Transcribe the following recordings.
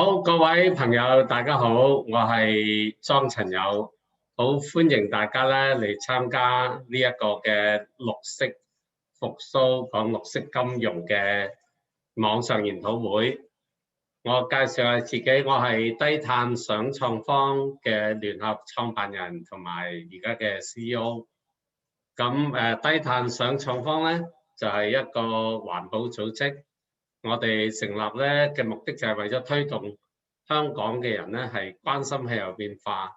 好，各位朋友，大家好，我係莊陳友，好歡迎大家咧嚟參加呢一個嘅綠色復甦講綠色金融嘅網上研討會。我介紹下自己，我係低碳想創坊嘅聯合創辦人同埋而家嘅 CEO。咁低碳想創坊咧就係一個環保組織。我哋成立咧嘅目的就係為咗推動香港嘅人咧係關心氣候變化，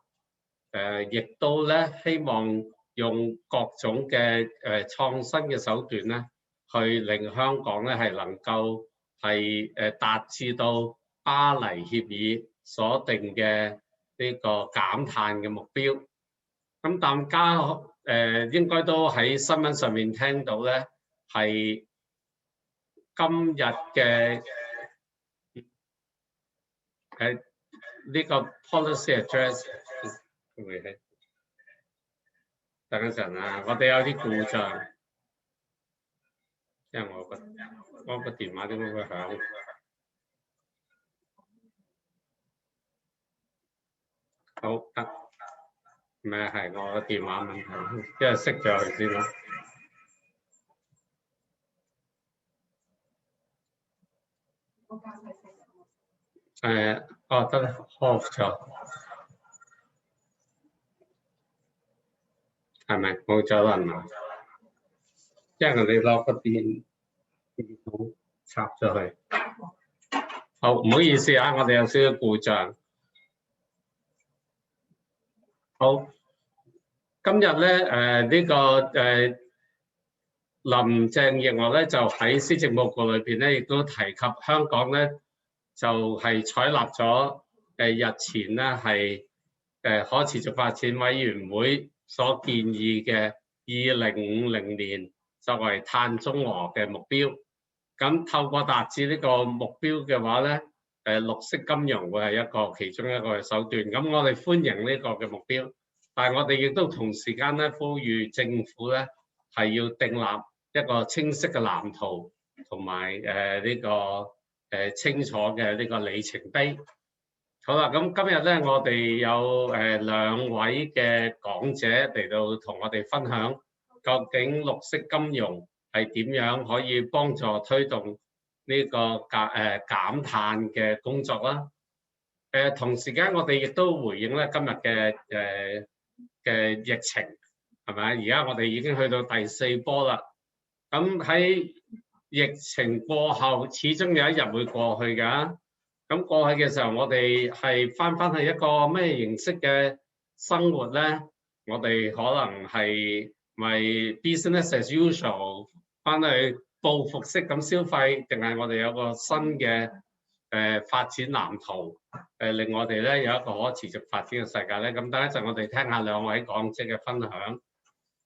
亦都咧希望用各種嘅創新嘅手段咧，去令香港咧係能夠係達至到巴黎協議所定嘅呢個減碳嘅目標。咁大家應該都喺新聞上面聽到咧係。今日嘅呢個 policy address， 等一陣啊，我哋有啲故障，因為我個電話點解會響？好得，唔係我個電話問題，因為熄咗佢先啦。得啦 ，off 咗，係咪冇咗啦？因為你攞個電筒插咗去。好，唔好意思啊，我哋有少少故障。好，今日咧呢個林鄭月娥咧就喺施政報告裏邊咧，亦都提及香港咧就係採納咗日前咧係可持續發展委員會所建議嘅2050年作為碳中和嘅目標。咁透過達至呢個目標嘅話咧，綠色金融會係一個其中一個嘅手段。咁我哋歡迎呢個嘅目標，但係我哋亦都同時間咧呼籲政府咧係要訂立一個清晰嘅藍圖同埋呢個清楚嘅呢個里程碑。好啦，咁今日咧我哋有兩位嘅講者嚟到同我哋分享，究竟綠色金融係點樣可以幫助推動呢個減碳嘅工作啦。同時間我哋亦都回應咧今日嘅疫情係咪？而家我哋已經去到第4波啦。咁喺疫情過後，始終有一日會過去㗎。咁過去嘅時候，我哋係返去一個咩形式嘅生活咧？我哋可能係咪 business as usual 返去報復式咁消費，定係我哋有個新嘅發展藍圖，令我哋咧有一個可持續發展嘅世界咧？咁等一陣我哋聽下兩位講者嘅分享。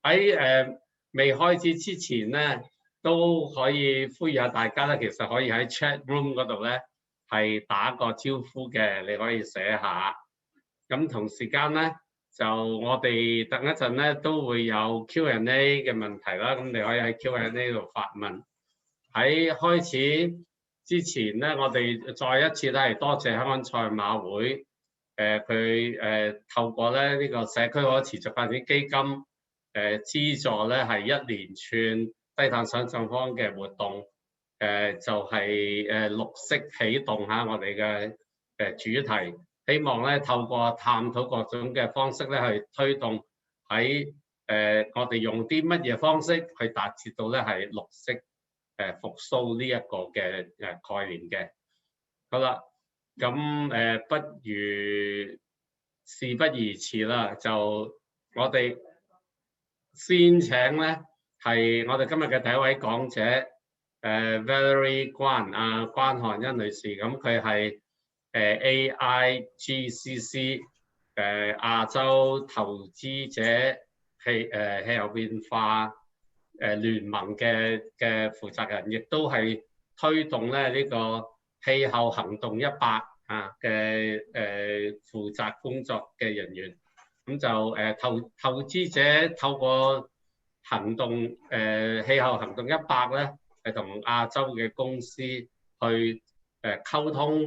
喺未開始之前咧，都可以呼籲下大家咧，其實可以喺 chat room 嗰度咧係打個招呼嘅，你可以寫下。咁同時間咧，就我哋等一陣咧都會有 Q&A 嘅問題啦。咁你可以喺 Q&A 度發問。喺開始之前咧，我哋再一次咧係多謝香港賽馬會，佢透過咧呢個社區可持續發展基金。資助咧係一連串低碳想創坊嘅活動，就係綠色啟動下我哋嘅主題，希望咧透過探討各種嘅方式咧去推動喺我哋用啲乜嘢方式去達至到咧係綠色復甦呢一個嘅概念嘅。好啦，咁不如事不宜遲啦，就我哋先請咧係我哋今日嘅第一位講者，Valerie Guan 關漢欣女士，咁佢係AIGCC 亞洲投資者氣候變化聯盟嘅負責人，亦都係推動咧呢個氣候行動100嘅負責工作嘅人員。咁就投資者透過行動氣候行動100咧，係同亞洲嘅公司去溝通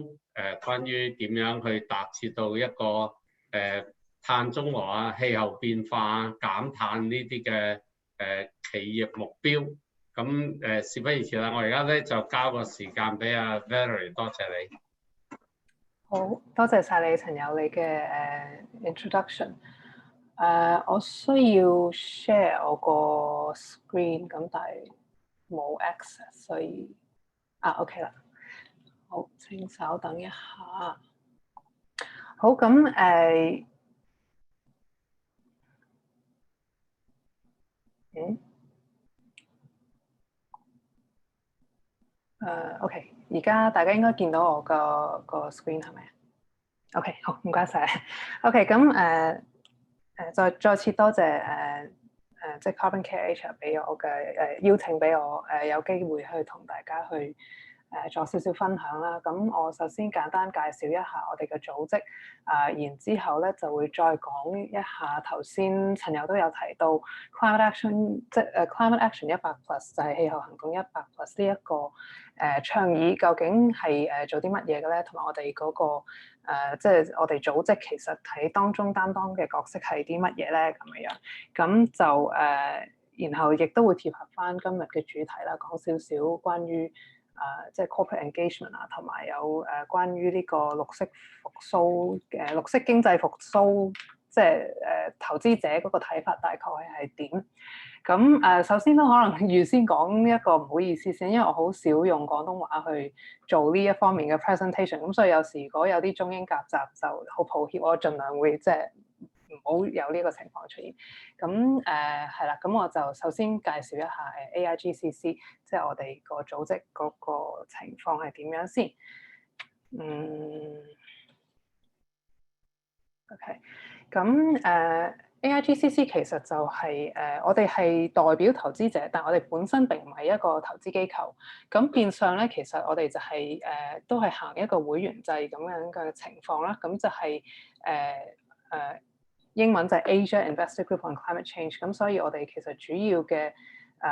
關於點樣去達至到一個碳中和啊、氣候變化、減碳呢啲嘅企業目標。咁事不宜遲啦，我而家咧就交個時間俾阿 Valerie， 多謝你。好多謝晒你陳友你嘅introduction。我需要 share 我個 screen，咁但係冇 access，所以OK 啦。好，請稍等一下。好，咁OK， 而家大家應該見到我個 screen 係咪？OK， 好，唔該晒。OK， 咁再次多謝即係 Carbon Care Asia 俾我嘅邀請俾我有機會去同大家去做少少分享啦。咁我首先簡單介紹一下我哋嘅組織，然之後咧就會再講一下頭先陳友都有提到 Climate Action， 即係Climate Action 100+ 就係氣候行動100+ 呢一個倡議，究竟係做啲乜嘢嘅咧？同埋我哋嗰個即係我哋組織其實喺當中擔當嘅角色係啲乜嘢咧？咁樣，咁就然後亦都會貼合翻今日嘅主題啦，講少少關於即係 corporate engagement 啊，同埋有關於呢個綠色復甦嘅綠色經濟復甦，即係投資者嗰個睇法大概係點？咁首先都可能預先講一個唔好意思先，因為我好少用廣東話去做呢一方面嘅 presentation，咁所以有時如果有啲中英夾雜就好抱歉，我盡量會即係唔好有呢個情況出現。咁係啦，咁我就首先介紹一下AIGCC，即係我哋個組織嗰個情況係點樣先。OK， 咁AIGCC 其實就係我哋係代表投資者，但我哋本身並唔係一個投資機構。咁變相咧，其實我哋就係都係行一個會員制咁樣嘅情況啦。咁就係英文就係 Asia Investor Group on Climate Change。咁所以我哋其實主要嘅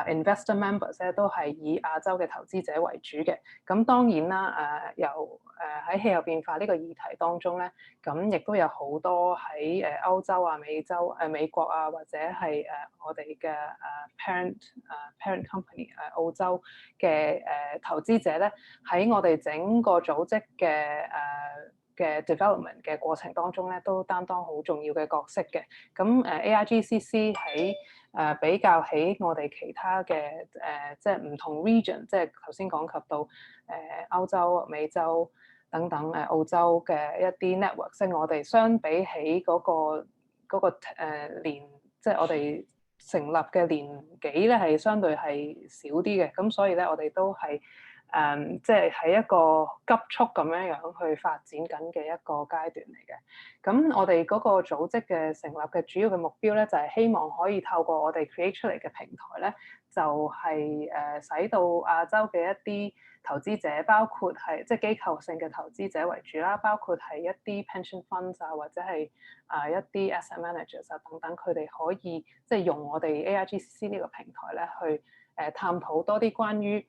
investor members 咧都係以亞洲嘅投資者為主嘅。咁當然啦，由喺氣候變化呢個議題當中咧，咁亦都有好多喺歐洲啊、美國啊，或者係我哋嘅parent company 澳洲嘅投資者咧，喺我哋整個組織嘅 development 嘅過程當中咧，都擔當好重要嘅角色嘅。咁AIGCC 喺比較起我哋其他嘅即係唔同 region， 即係頭先講及到歐洲、美洲等等澳洲嘅一啲 network， 即係我哋相比起嗰個年，即係我哋成立嘅年紀咧，係相對係少啲嘅。咁所以咧，我哋都係即係喺一個急速咁樣去發展緊嘅一個階段嚟嘅。咁我哋嗰個組織嘅成立嘅主要嘅目標咧，就係希望可以透過我哋 create 出嚟嘅平台咧，就係使到亞洲嘅一啲投資者，包括係即係機構性嘅投資者為主啦，包括係一啲 pension funds 啊，或者係一啲 asset managers 啊等等，佢哋可以即係用我哋 AIGCC 呢個平台咧去探討多啲關於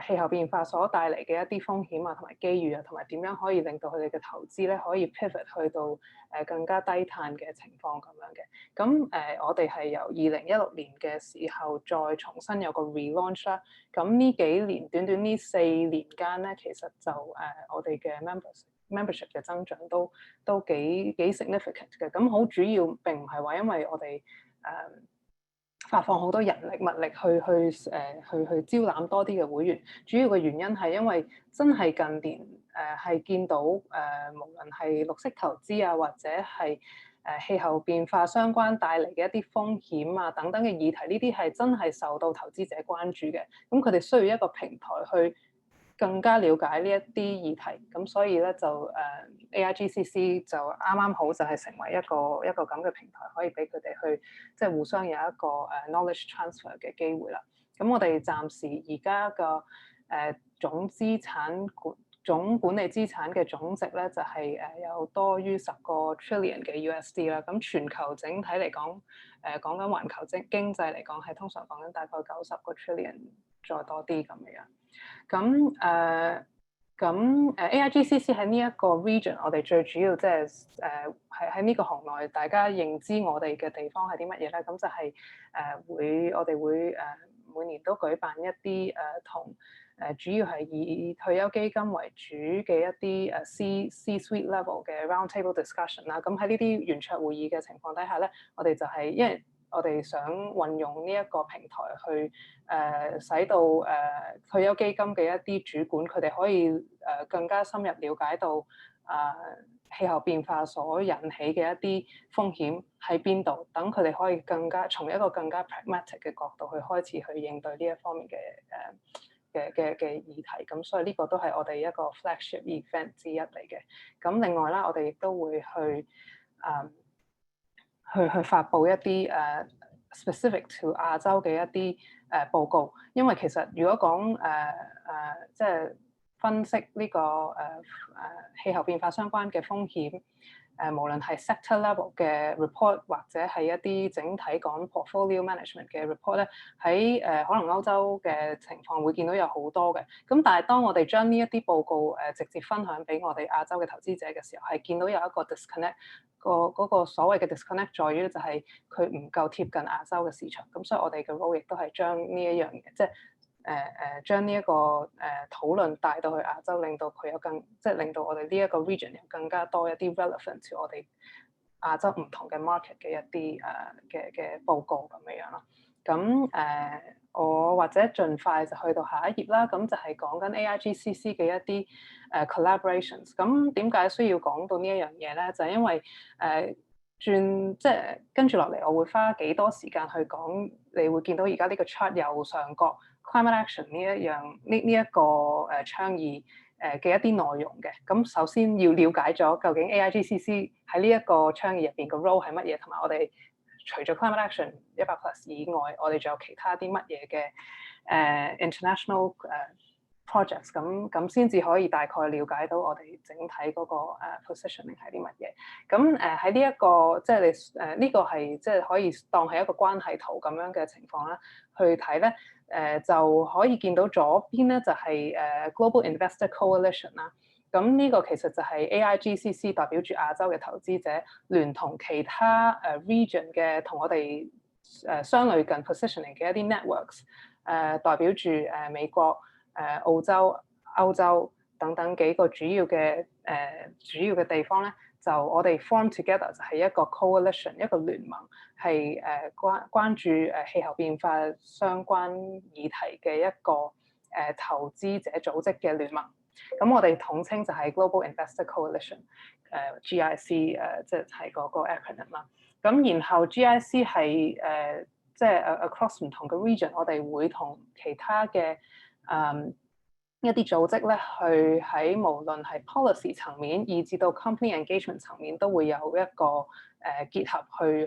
氣候變化所帶嚟嘅一啲風險啊，同埋機遇啊，同埋點樣可以令到佢哋嘅投資咧可以 pivot 去到更加低碳嘅情況咁樣嘅。咁我哋係由2016年嘅時候再重新有個 relaunch 啦。咁呢幾年短呢4年間咧，其實就我哋嘅 membership 嘅增長都幾 significant 嘅。咁好主要並唔係話因為我哋發放好多人力物力去招攬多啲嘅會員，主要嘅原因係因為真係近年係見到無論係綠色投資啊，或者係氣候變化相關帶嚟嘅一啲風險啊等等嘅議題，呢啲係真係受到投資者關注嘅。咁佢哋需要一個平台去更加了解呢一啲議題，咁所以咧就AIGCC 就啱啱好就係成為一個咁嘅平台，可以俾佢哋去即係互相有一個knowledge transfer 嘅機會啦。咁我哋暫時而家嘅總管理資產嘅總值咧就係有多於10個 trillion 嘅 USD 啦。咁全球整體嚟講，講緊環球經濟嚟講係通常講緊大概90個 trillion 再多啲咁樣。咁咁AIGCC 喺呢一個 region，我哋最主要即係喺呢個行內，大家認知我哋嘅地方係啲乜嘢咧？咁就係我哋會每年都舉辦一啲同主要係以退休基金為主嘅一啲C-suite level 嘅 roundtable discussion 啦。咁喺呢啲圓桌會議嘅情況底下咧，我哋就係因為我哋想運用呢一個平台去使到退休基金嘅一啲主管，佢哋可以更加深入了解到氣候變化所引起嘅一啲風險喺邊度，等佢哋可以更加從一個更加 pragmatic 嘅角度去開始去應對呢一方面嘅議題。咁所以呢個都係我哋一個 flagship event 之一嚟嘅。咁另外啦，我哋亦都會去發布一啲specific to 亞洲嘅一啲報告，因為其實如果講即係分析呢個氣候變化相關嘅風險，無論係 sector level 嘅 report 或者係一啲整體講 portfolio management 嘅 report 咧，喺可能歐洲嘅情況會見到有好多嘅。咁但係當我哋將呢一啲報告直接分享俾我哋亞洲嘅投資者嘅時候，係見到有一個 disconnect。嗰個所謂嘅 disconnect 在於咧，就係佢唔夠貼近亞洲嘅市場，咁所以我哋嘅 role 亦都係將呢一樣嘢，即係將呢一個討論帶到去亞洲，令到佢有即係令到我哋呢一個 region 有更加多一啲 relevant to 我哋亞洲唔同嘅 market 嘅一啲嘅報告咁樣樣咯。咁我或者盡快就去到下一頁啦，咁就係講緊 AIGCC 嘅一啲collaborations。咁點解需要講到呢一樣嘢咧？就係因為即係跟住落嚟，我會花幾多時間去講。你會見到而家呢個 chart 右上角 climate action 呢一個倡議嘅一啲內容嘅。咁首先要了解咗究竟 AIGCC 喺呢一個倡議入邊個 role 係乜嘢，同埋我哋除咗 climate action 100+ 以外，我哋仲有其他啲乜嘢嘅international projects，咁先至可以大概了解到我哋整體嗰個positioning 係啲乜嘢。咁喺呢一個即係你呢個係即係可以當係一個關係圖咁樣嘅情況啦，去睇咧就可以見到左邊咧就係Global Investor Coalition 啦。咁呢個其實就係 AIGCC 代表住亞洲嘅投資者，聯同其他region 嘅同我哋相類近 positioning 嘅一啲 networks， 代表住美國、澳洲、歐洲等等幾個主要嘅地方咧，就我哋 form together 就係一個 coalition， 一個聯盟，係關注氣候變化相關議題嘅一個投資者組織嘅聯盟。咁我哋統稱就係 Global Investor Coalition，GIC 即係嗰個 acronym 啦。咁然後 GIC 係即係 across 唔同嘅 region， 我哋會同其他嘅一啲組織咧，去喺無論係 policy 層面，以至到 company engagement 層面，都會有一個結合去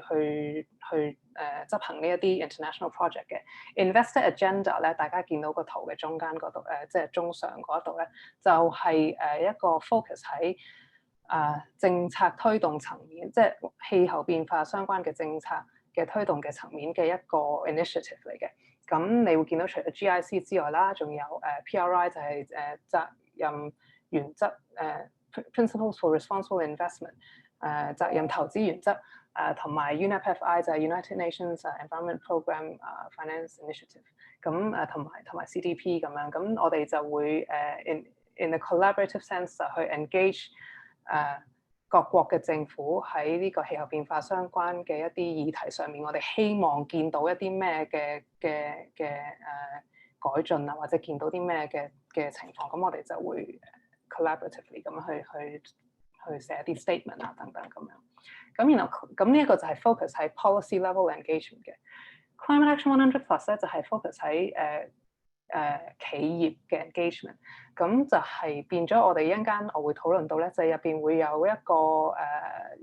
執行呢一啲 international project 嘅 investor agenda 咧。大家見到個圖嘅中間嗰度即係中上嗰度咧，就係一個 focus 喺政策推動層面，即係氣候變化相關嘅政策嘅推動嘅層面嘅一個 initiative 嚟嘅。咁你會見到除咗 GIC 之外啦，仲有PRI 就係責任原則Principles for Responsible Investment 責任投資原則同埋 UNEP-FI 就係 United Nations Environment Programme Finance Initiative。咁同埋 CDP 咁樣。咁我哋就會in a collaborative sense 就去 engage 各國嘅政府喺呢個氣候變化相關嘅一啲議題上面，我哋希望見到一啲咩嘅改進啊，或者見到啲咩嘅情況，咁我哋就會 collaboratively 咁去寫一啲 statement 啊等等咁樣。咁然後咁呢一個就係 focus 喺 policy level engagement 嘅。Climate Action 100+ 咧就係 focus 喺企業嘅 engagement， 咁就係變咗我哋一陣間我會討論到咧，就係入邊會有一個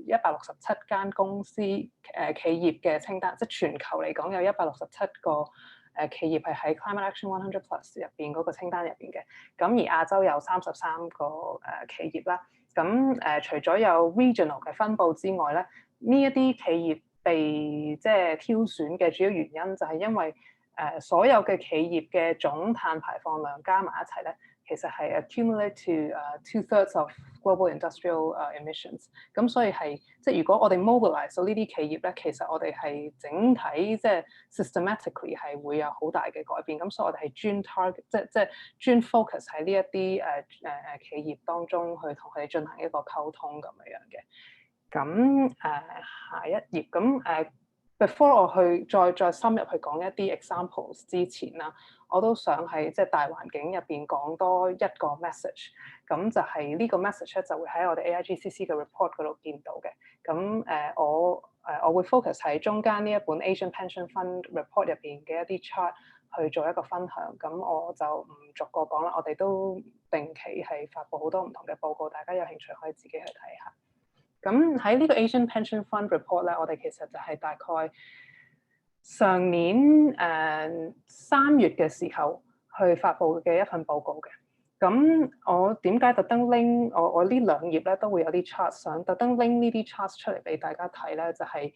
167間公司企業嘅清單，即係全球嚟講有167個企業係喺 Climate Action 100+ 入邊嗰個清單入邊嘅。咁而亞洲有33個企業啦。咁除咗有 regional 嘅分佈之外咧，呢一啲企業被即係挑選嘅主要原因就係因為所有嘅企業嘅總碳排放量加埋一齊咧，其實係 accumulate to 2/3 of global industrial emissions。咁所以係即係如果我哋 mobilize 到呢啲企業咧，其實我哋係整體即係 systematically 係會有好大嘅改變。咁所以我哋係專 target 即係專 focus 喺呢一啲企業當中去同佢哋進行一個溝通咁樣嘅。咁下一頁咁before 我去再深入去講一啲 examples 之前啦，我都想喺即係大環境入邊講多一個 message。咁就係呢個 message 咧就會喺我哋 AIGCC 嘅 report 嗰度見到嘅。咁我會 focus 喺中間呢一本 Asian Pension Fund report 入邊嘅一啲 chart 去做一個分享。咁我就唔逐個講啦，我哋都定期係發布好多唔同嘅報告，大家有興趣可以自己去睇下。咁喺呢個 Asian Pension Fund Report 咧，我哋其實就係大概上年3月嘅時候去發布嘅一份報告嘅。咁我點解特登拎我呢2頁咧都會有啲 chart 想特登拎呢啲 chart 出嚟俾大家睇咧，就係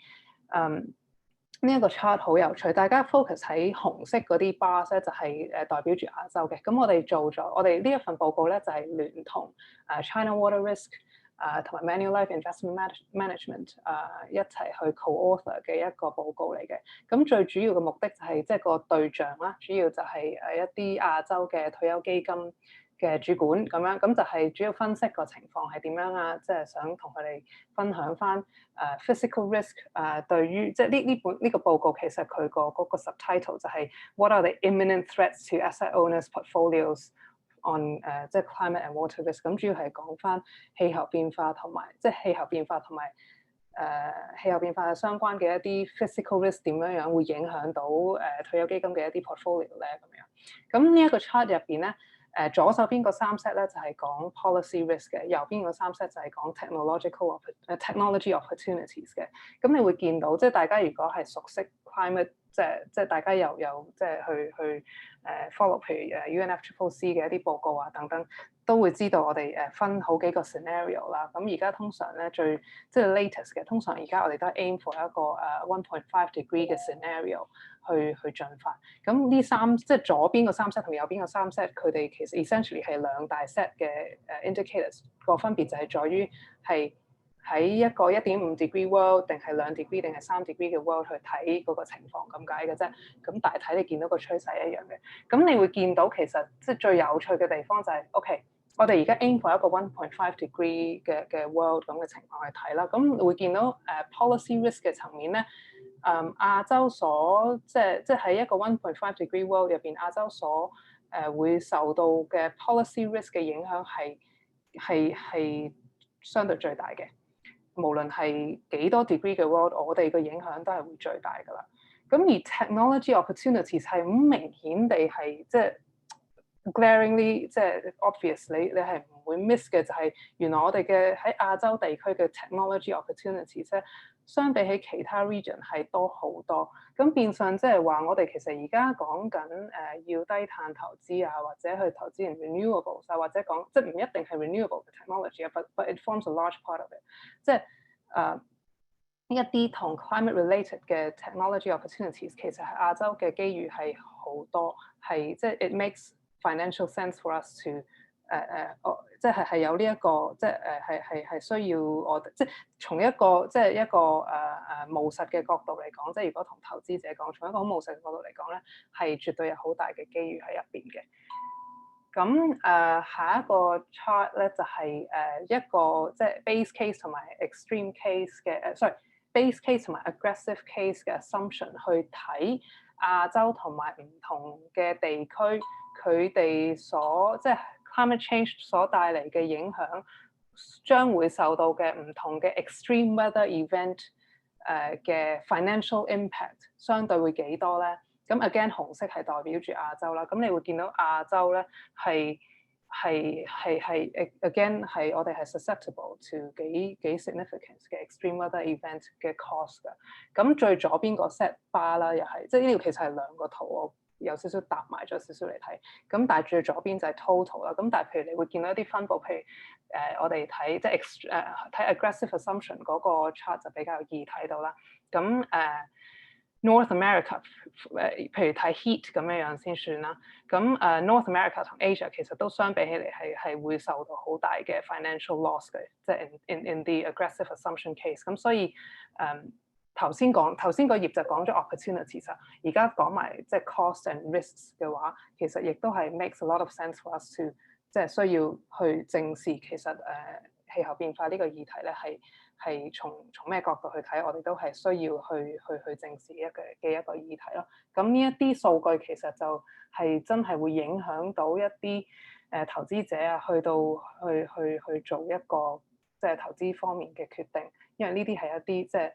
呢一個 chart 好有趣，大家 focus 喺紅色嗰啲 bars 咧就係代表住亞洲嘅。咁我哋呢一份報告咧就係聯同China Water Risk同埋 Manulife Investment Management 一齊去 co-author 嘅一個報告嚟嘅。咁最主要嘅目的就係即係個對象啦，主要就係一啲亞洲嘅退休基金嘅主管咁樣，咁就係主要分析個情況係點樣啊，即係想同佢哋分享翻physical risk 對於即係呢個報告其實佢嗰個 subtitle 就係 What are the imminent threats to asset owners' portfolios on 即係 climate and water risk。咁主要係講翻氣候變化同埋即係氣候變化同埋氣候變化相關嘅一啲 physical risk 點樣會影響到退休基金嘅一啲 portfolio 咧咁樣。咁呢一個 chart 入邊咧。左手邊個3 set 咧就係講 policy risk 嘅，右邊個3 set 就係講 technology opportunities 嘅。咁你會見到，即係大家如果係熟悉 climate， 即係大家有即係去follow， 譬如UNFCCC 嘅一啲報告啊等等，都會知道我哋分好幾個 scenario 啦。咁而家通常咧即係 latest 嘅，通常而家我哋都係 aim for 一個1.5 degree 嘅 scenario。去進發，咁呢即係左邊個3 set 同右邊個3 set，佢哋其實 essentially 係2大 set 嘅indicators， 個分別就係在於係喺一個1.5 degree world 定係2 degree 定係3 degree 嘅 world 去睇嗰個情況咁解嘅啫。咁大體你見到個趨勢一樣嘅，咁你會見到其實即係最有趣嘅地方就係 OK， 我哋而家 aim for 一個1.5 degree 嘅 world 咁嘅情況去睇啦。咁你會見到policy risk 嘅層面咧。亞洲即係喺一個1.5 degree world 入邊，亞洲會受到嘅 policy risk 嘅影響係相對最大嘅。無論係幾多 degree 嘅 world， 我哋嘅影響都係會最大㗎啦。咁而 technology opportunities 係好明顯地係即係 glaringly 即係 obvious， 你係唔會 miss 嘅，就係原來我哋嘅喺亞洲地區嘅 technology opportunities 咧。相比起其他 region 係多好多，咁變相即係話我哋其實而家講緊要低碳投資啊，或者去投資 renewables 啊，或者講即係唔一定係 renewable 嘅 technology 啊，but it forms a large part of it。即係一啲同 climate related 嘅 technology opportunities， 其實係亞洲嘅機遇係好多，係即係 it makes financial sense for us to。即係有呢一個，即係需要我即係從一個即係一個務實嘅角度嚟講，即係如果同投資者講，從一個好務實嘅角度嚟講咧，係絕對有好大嘅機遇喺入邊嘅。咁下一個 chart 咧就係一個即係 base case 同埋 extreme case 嘅base case 同埋 aggressive case 嘅 assumption 去睇亞洲同埋唔同嘅地區佢哋即係。climate change 所帶嚟嘅影響，將會受到嘅唔同嘅 extreme weather event 嘅 financial impact 相對會幾多咧？咁 again 紅色係代表住亞洲啦，咁你會見到亞洲咧係 again 係我哋係 susceptible to 幾 significant 嘅 extreme weather event 嘅 cost 㗎。咁最左邊個 set bar 啦，又係即係呢條其實係2個圖我。有少少搭埋咗少少嚟睇，咁但係最左邊就係 total 啦。咁但係譬如你會見到一啲分佈，譬如我哋睇即係睇 aggressive assumption 嗰個 chart 就比較易睇到啦。咁 North America 譬如睇 heat 咁樣先算啦。咁North America 同 Asia 其實都相比起嚟係會受到好大嘅 financial loss 嘅，即係 in the aggressive assumption case。咁所以頭先個頁就講咗 opportunities 啊，而家講埋即係 cost and risks 嘅話，其實亦都係 makes a lot of sense for us to 即係需要去正視其實氣候變化呢個議題咧係從咩角度去睇，我哋都係需要去正視一個議題咯。咁呢一啲數據其實就係真係會影響到一啲投資者啊，去做一個即係投資方面嘅決定，因為呢啲係一啲即係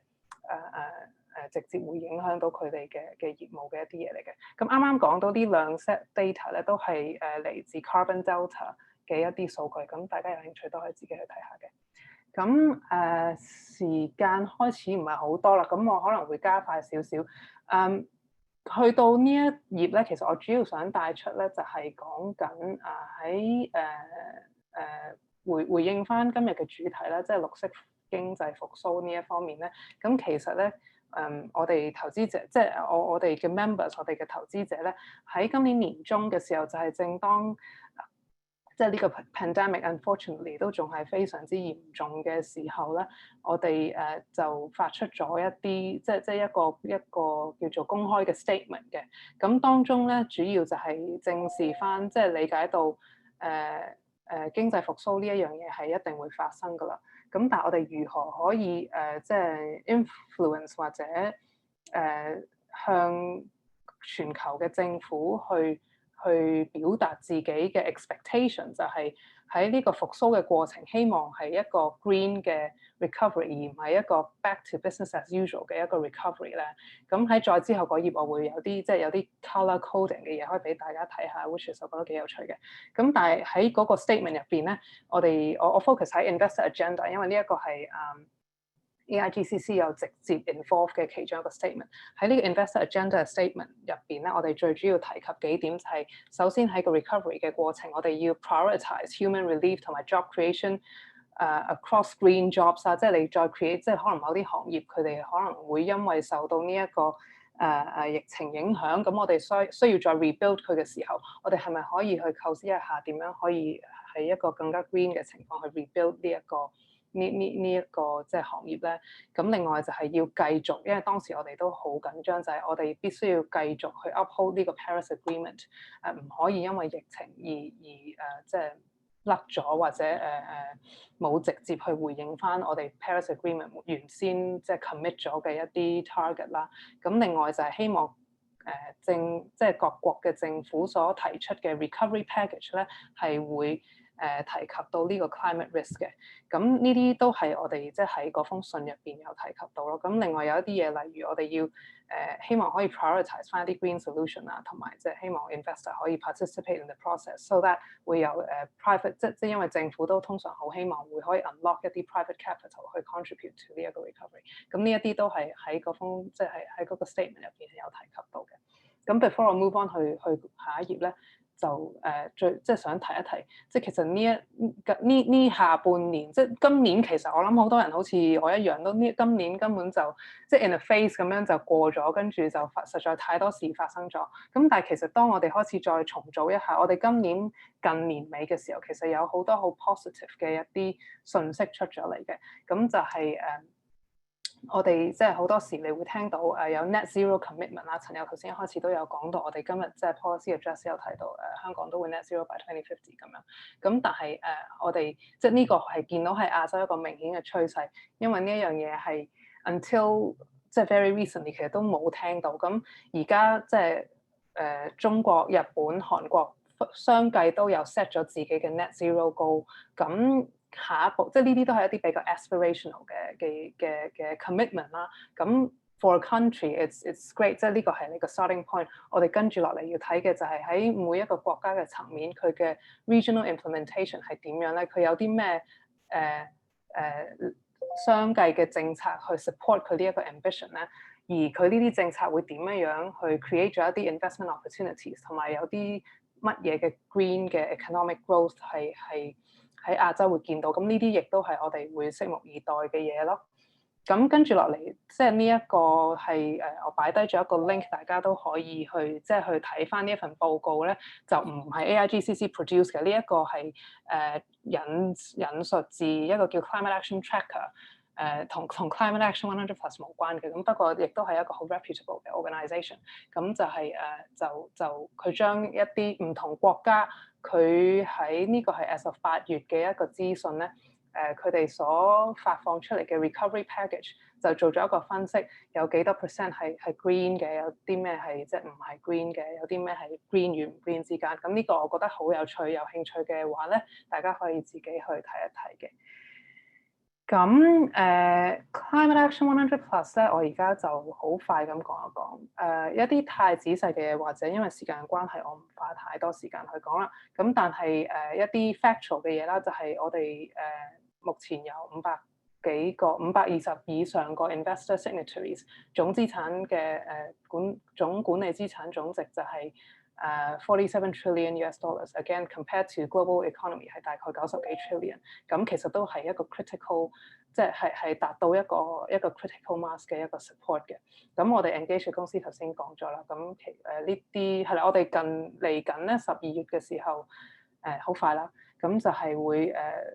直接會影響到佢哋嘅業務嘅一啲嘢嚟嘅。咁啱啱講到呢兩 set data 咧，都係嚟自 Carbon Delta 嘅一啲數據，咁大家有興趣都可以自己去睇下嘅。咁時間開始唔係好多啦，咁我可能會加快少少。去到呢一頁咧，其實我主要想帶出咧就係講緊喺回應翻今日嘅主題咧，即係綠色經濟復甦呢一方面咧。咁其實咧，我哋投資者即係我哋嘅 members， 我哋嘅投資者咧，喺今年年中嘅時候就係正當即係呢個 pandemic unfortunately 都仲係非常之嚴重嘅時候咧，我哋就發出咗一啲即係一個叫做公開嘅 statement 嘅。咁當中咧主要就係正視翻，即係理解到經濟復甦呢一樣嘢係一定會發生㗎啦。咁但係我哋如何可以即係 influence 或者向全球嘅政府去表達自己嘅 expectation， 就係喺呢個復甦嘅過程，希望係一個 green 嘅 recovery， 而唔係一個 back to business as usual 嘅一個 recovery 咧。咁喺再之後嗰頁，我會有啲即係有啲 color coding 嘅嘢可以俾大家睇下 ，which is 我覺得幾有趣嘅。咁但係喺嗰個 statement 入邊咧，我 focus 喺 investor agenda， 因為呢一個係AIGCC 有直接 involve 嘅其中一個 statement。喺呢個 investor agenda statement 入邊咧，我哋最主要提及幾點就係，首先喺個 recovery 嘅過程，我哋要 prioritize human relief 同埋 job creation across green jobs 啊，即係你再 create， 即係可能某啲行業佢哋可能會因為受到呢一個疫情影響，咁我哋需要再 rebuild 佢嘅時候，我哋係咪可以去構思一下點樣可以喺一個更加 green 嘅情況去 rebuild 呢一個即係行業咧？咁另外就係要繼續，因為當時我哋都好緊張，就係我哋必須要繼續去 uphold 呢個 Paris Agreement， 唔可以因為疫情而即係甩咗或者冇直接去回應翻我哋 Paris Agreement 原先即係 commit 咗嘅一啲 target 啦。咁另外就係希望即係各國嘅政府所提出嘅 recovery package 咧係會提及到呢個 climate risk 嘅。咁呢啲都係我哋即係喺嗰封信入邊有提及到咯。咁另外有一啲嘢，例如我哋要希望可以 prioritize 翻一啲 green solution 啊，同埋即係希望 investor 可以 participate in the process，so that 會有private 即係因為政府都通常好希望會可以 unlock 一啲 private capital 去 contribute to 呢一個 recovery。咁呢一啲都係喺嗰封即係喺嗰個 statement 入邊係有提及到嘅。咁 before 我 move on 去下一頁咧，就即係想提一提，即係其實呢下半年，即係今年其實我諗好多人好似我一樣，都今年根本就即係 in a phase 咁樣就過咗，跟住就實在太多事發生咗。咁但係其實當我哋開始再重組一下，我哋今年近年尾嘅時候，其實有好多好 positive 嘅一啲訊息出咗嚟嘅，咁就係我哋即係好多時你會聽到有 net zero commitment 啦，陳友頭先一開始都有講到，我哋今日即係 policy address 有提到香港都會 net zero by 2050咁樣。咁但係我哋即係呢個係見到係亞洲一個明顯嘅趨勢，因為呢一樣嘢係 until 即係 very recently 其實都冇聽到。咁而家即係中國、日本、韓國相繼都有 set 咗自己嘅 net zero goal。咁下一步，即係呢啲都係一啲比較 aspirational 嘅 commitment 啦。咁 for a country it's great， 即係呢個係你個 starting point。我哋跟住落嚟要睇嘅就係喺每一個國家嘅層面，佢嘅 regional implementation 係點樣咧？佢有啲咩相繼嘅政策去 support 佢呢一個 ambition 咧？而佢呢啲政策會點樣去 create 咗一啲 investment opportunities， 同埋有啲乜嘢嘅 green 嘅 economic growth 係喺亞洲會見到。咁呢啲亦都係我哋會拭目以待嘅嘢咯。咁跟住落嚟，即係呢一個係我擺低咗一個 link，大家都可以去即係去睇翻呢一份報告咧，就唔係 AIGCC produce 嘅，呢一個係引述自一個叫 Climate Action Tracker，同 Climate Action 100+ 無關嘅，咁不過亦都係一個好 reputable 嘅 organisation，咁就係就佢將一啲唔同國家佢喺呢個係 as of 8月嘅一個資訊咧。佢哋所發放出嚟嘅 recovery package 就做咗一個分析，有幾多 percent 係 green 嘅，有啲咩係即係唔係 green 嘅，有啲咩係 green 與唔 green 之間。咁呢個我覺得好有趣，有興趣嘅話咧，大家可以自己去睇一睇嘅。咁Climate Action 100+ 咧，我而家就好快咁講一講。一啲太仔細嘅嘢，或者因為時間關係，我唔花太多時間去講啦。咁但係一啲 factual 嘅嘢啦，就係我哋目前有520以上個 investor signatories， 總資產嘅總管理資產總值就係47 trillion US dollars。Again compared to global economy 係大概90幾 trillion。咁其實都係一個 critical， 即係達到一個 critical mass 嘅一個 support 嘅。咁我哋 engage 嘅公司頭先講咗啦。咁呢啲係啦，我哋嚟緊咧12月嘅時候，好快啦。咁就係會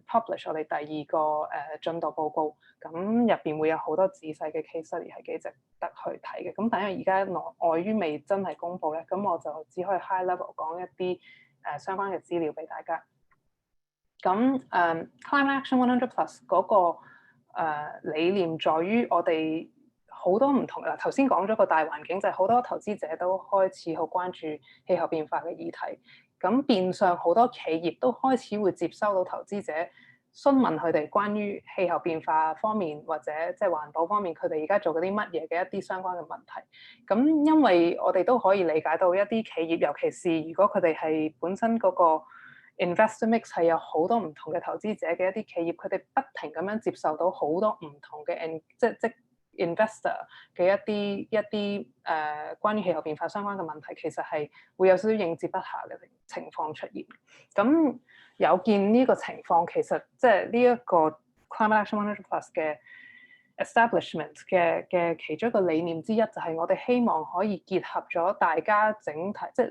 publish 我哋第2個進度報告，咁入邊會有好多仔細嘅 case study 係幾值得去睇嘅。咁但係因為而家礙於未真係公佈咧，咁我就只可以 high level 講一啲相關嘅資料俾大家。咁Climate Action 100+ 嗰個理念在於我哋好多唔同啦。頭先講咗個大環境，就係好多投資者都開始好關注氣候變化嘅議題。咁變相好多企業都開始會接收到投資者詢問佢哋關於氣候變化方面或者即係環保方面，佢哋而家做緊啲乜嘢嘅一啲相關嘅問題。咁因為我哋都可以理解到一啲企業，尤其是如果佢哋係本身嗰個 investor mix 係有好多唔同嘅投資者嘅一啲企業，佢哋不停咁樣接受到好多唔同嘅即 investor 嘅一啲關於氣候變化相關嘅問題，其實係會有少少應接不暇嘅情況出現。咁有見呢個情況，其實即係呢一個 Climate Action 100+ 嘅 establishment 嘅其中一個理念之一，就係我哋希望可以結合咗大家整體，即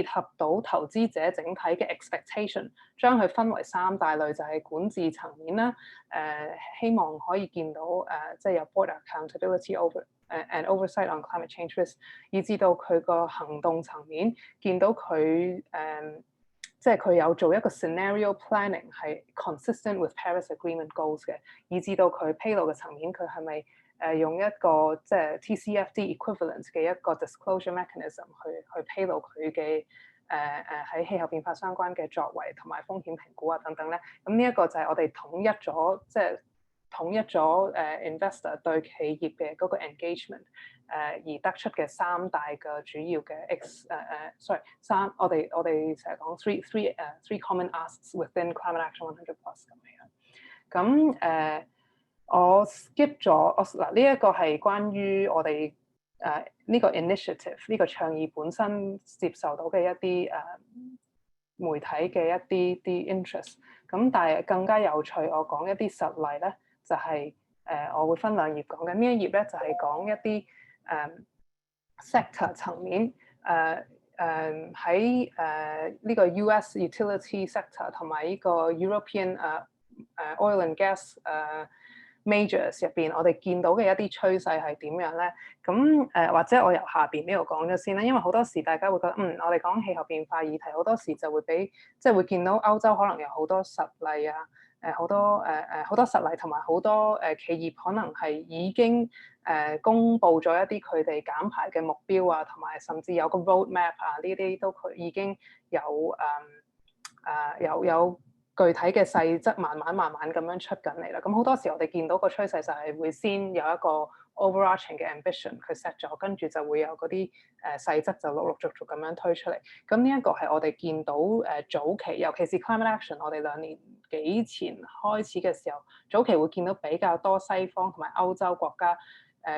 結合到投資者整體嘅 expectation， 將佢分為3大類，就係管治層面啦。希望可以見到即係有 board accountability over and oversight on climate change risk， 以至到佢個行動層面見到佢即係佢有做一個 scenario planning 係 consistent with Paris Agreement goals 嘅，以至到佢披露嘅層面，佢係咪用一個即係 TCFD equivalent 嘅一個 disclosure mechanism 去披露佢嘅喺氣候變化相關嘅作為同埋風險評估啊等等咧。咁呢一個就係我哋統一咗investor 對企業嘅嗰個 engagement，而得出嘅3大嘅主要嘅我哋成日講 three common asks within Climate Action 100+ 咁樣。咁我 skip 咗嗱呢一個係關於我哋呢個 initiative 呢個倡議本身接受到嘅一啲媒體嘅一啲 interest。咁但係更加有趣，我講一啲實例咧。就係我會分2頁講嘅。呢一頁咧就係講一啲sector 層面喺呢個 US utility sector 同埋呢個 European oil and gas majors 入邊，我哋見到嘅一啲趨勢係點樣咧？咁或者我由下邊呢度講咗先啦，因為好多時大家會覺得我哋講氣候變化議題，好多時就會會見到歐洲可能有好多實例啊。好多實例同埋好多企業可能係已經公布咗一啲佢哋減排嘅目標啊，同埋甚至有個 roadmap 啊，呢啲都佢已經有具體嘅細則，慢慢咁樣出緊嚟啦。咁好多時我哋見到個趨勢就係會先有一個 overarching 嘅 ambition 佢 set 咗，跟住就會有嗰啲細則就陸續咁樣推出嚟。咁呢一個係我哋見到早期，尤其是 climate action， 我哋2年幾前開始嘅時候，早期會見到比較多西方同埋歐洲國家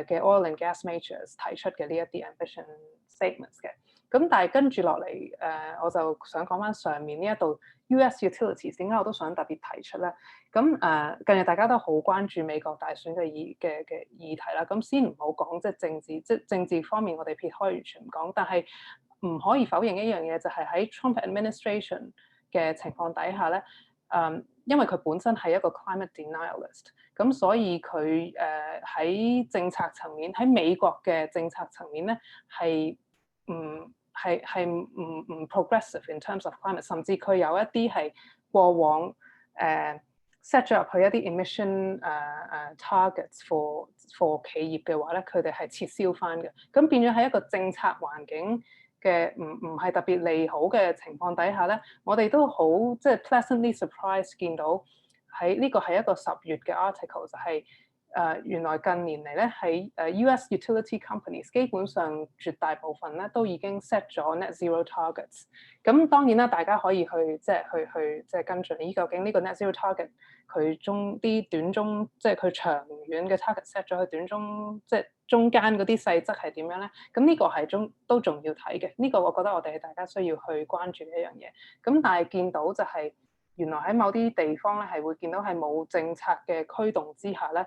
嘅 oil and gas majors 提出嘅呢一啲 ambition statements 嘅。咁但係跟住落嚟我就想講翻上面呢一度 US utilities 點解我都想特別提出咧？咁近日大家都好關注美國大選嘅議題啦。咁先唔好講即係政治，即係政治方面我哋撇開完全唔講，但係唔可以否認一樣嘢就係喺 Trump administration 嘅情況底下咧，因為佢本身係一個 climate denialist，咁所以佢喺政策層面喺美國嘅政策層面咧係唔 progressive in terms of climate， 甚至佢有一啲係過往set 咗入去一啲 emission targets for 企業嘅話咧，佢哋係撤銷翻嘅。咁變咗喺一個政策環境嘅唔係特別利好嘅情況底下咧，我哋都好即係 pleasantly surprised 見到喺呢個係一個10月嘅 article， 就係原來近年嚟咧喺US utility companies 基本上絕大部分咧都已經 set 咗 net zero targets。咁當然啦，大家可以去即係跟進呢究竟呢個 net zero target 佢短中即係佢長遠嘅 target set 咗，佢短中即係中間嗰啲細則係點樣咧？咁呢個係都仲要睇嘅。呢個我覺得我哋大家需要去關注嘅一樣嘢。咁但係見到就係原來喺某啲地方咧係會見到係冇政策嘅驅動之下咧。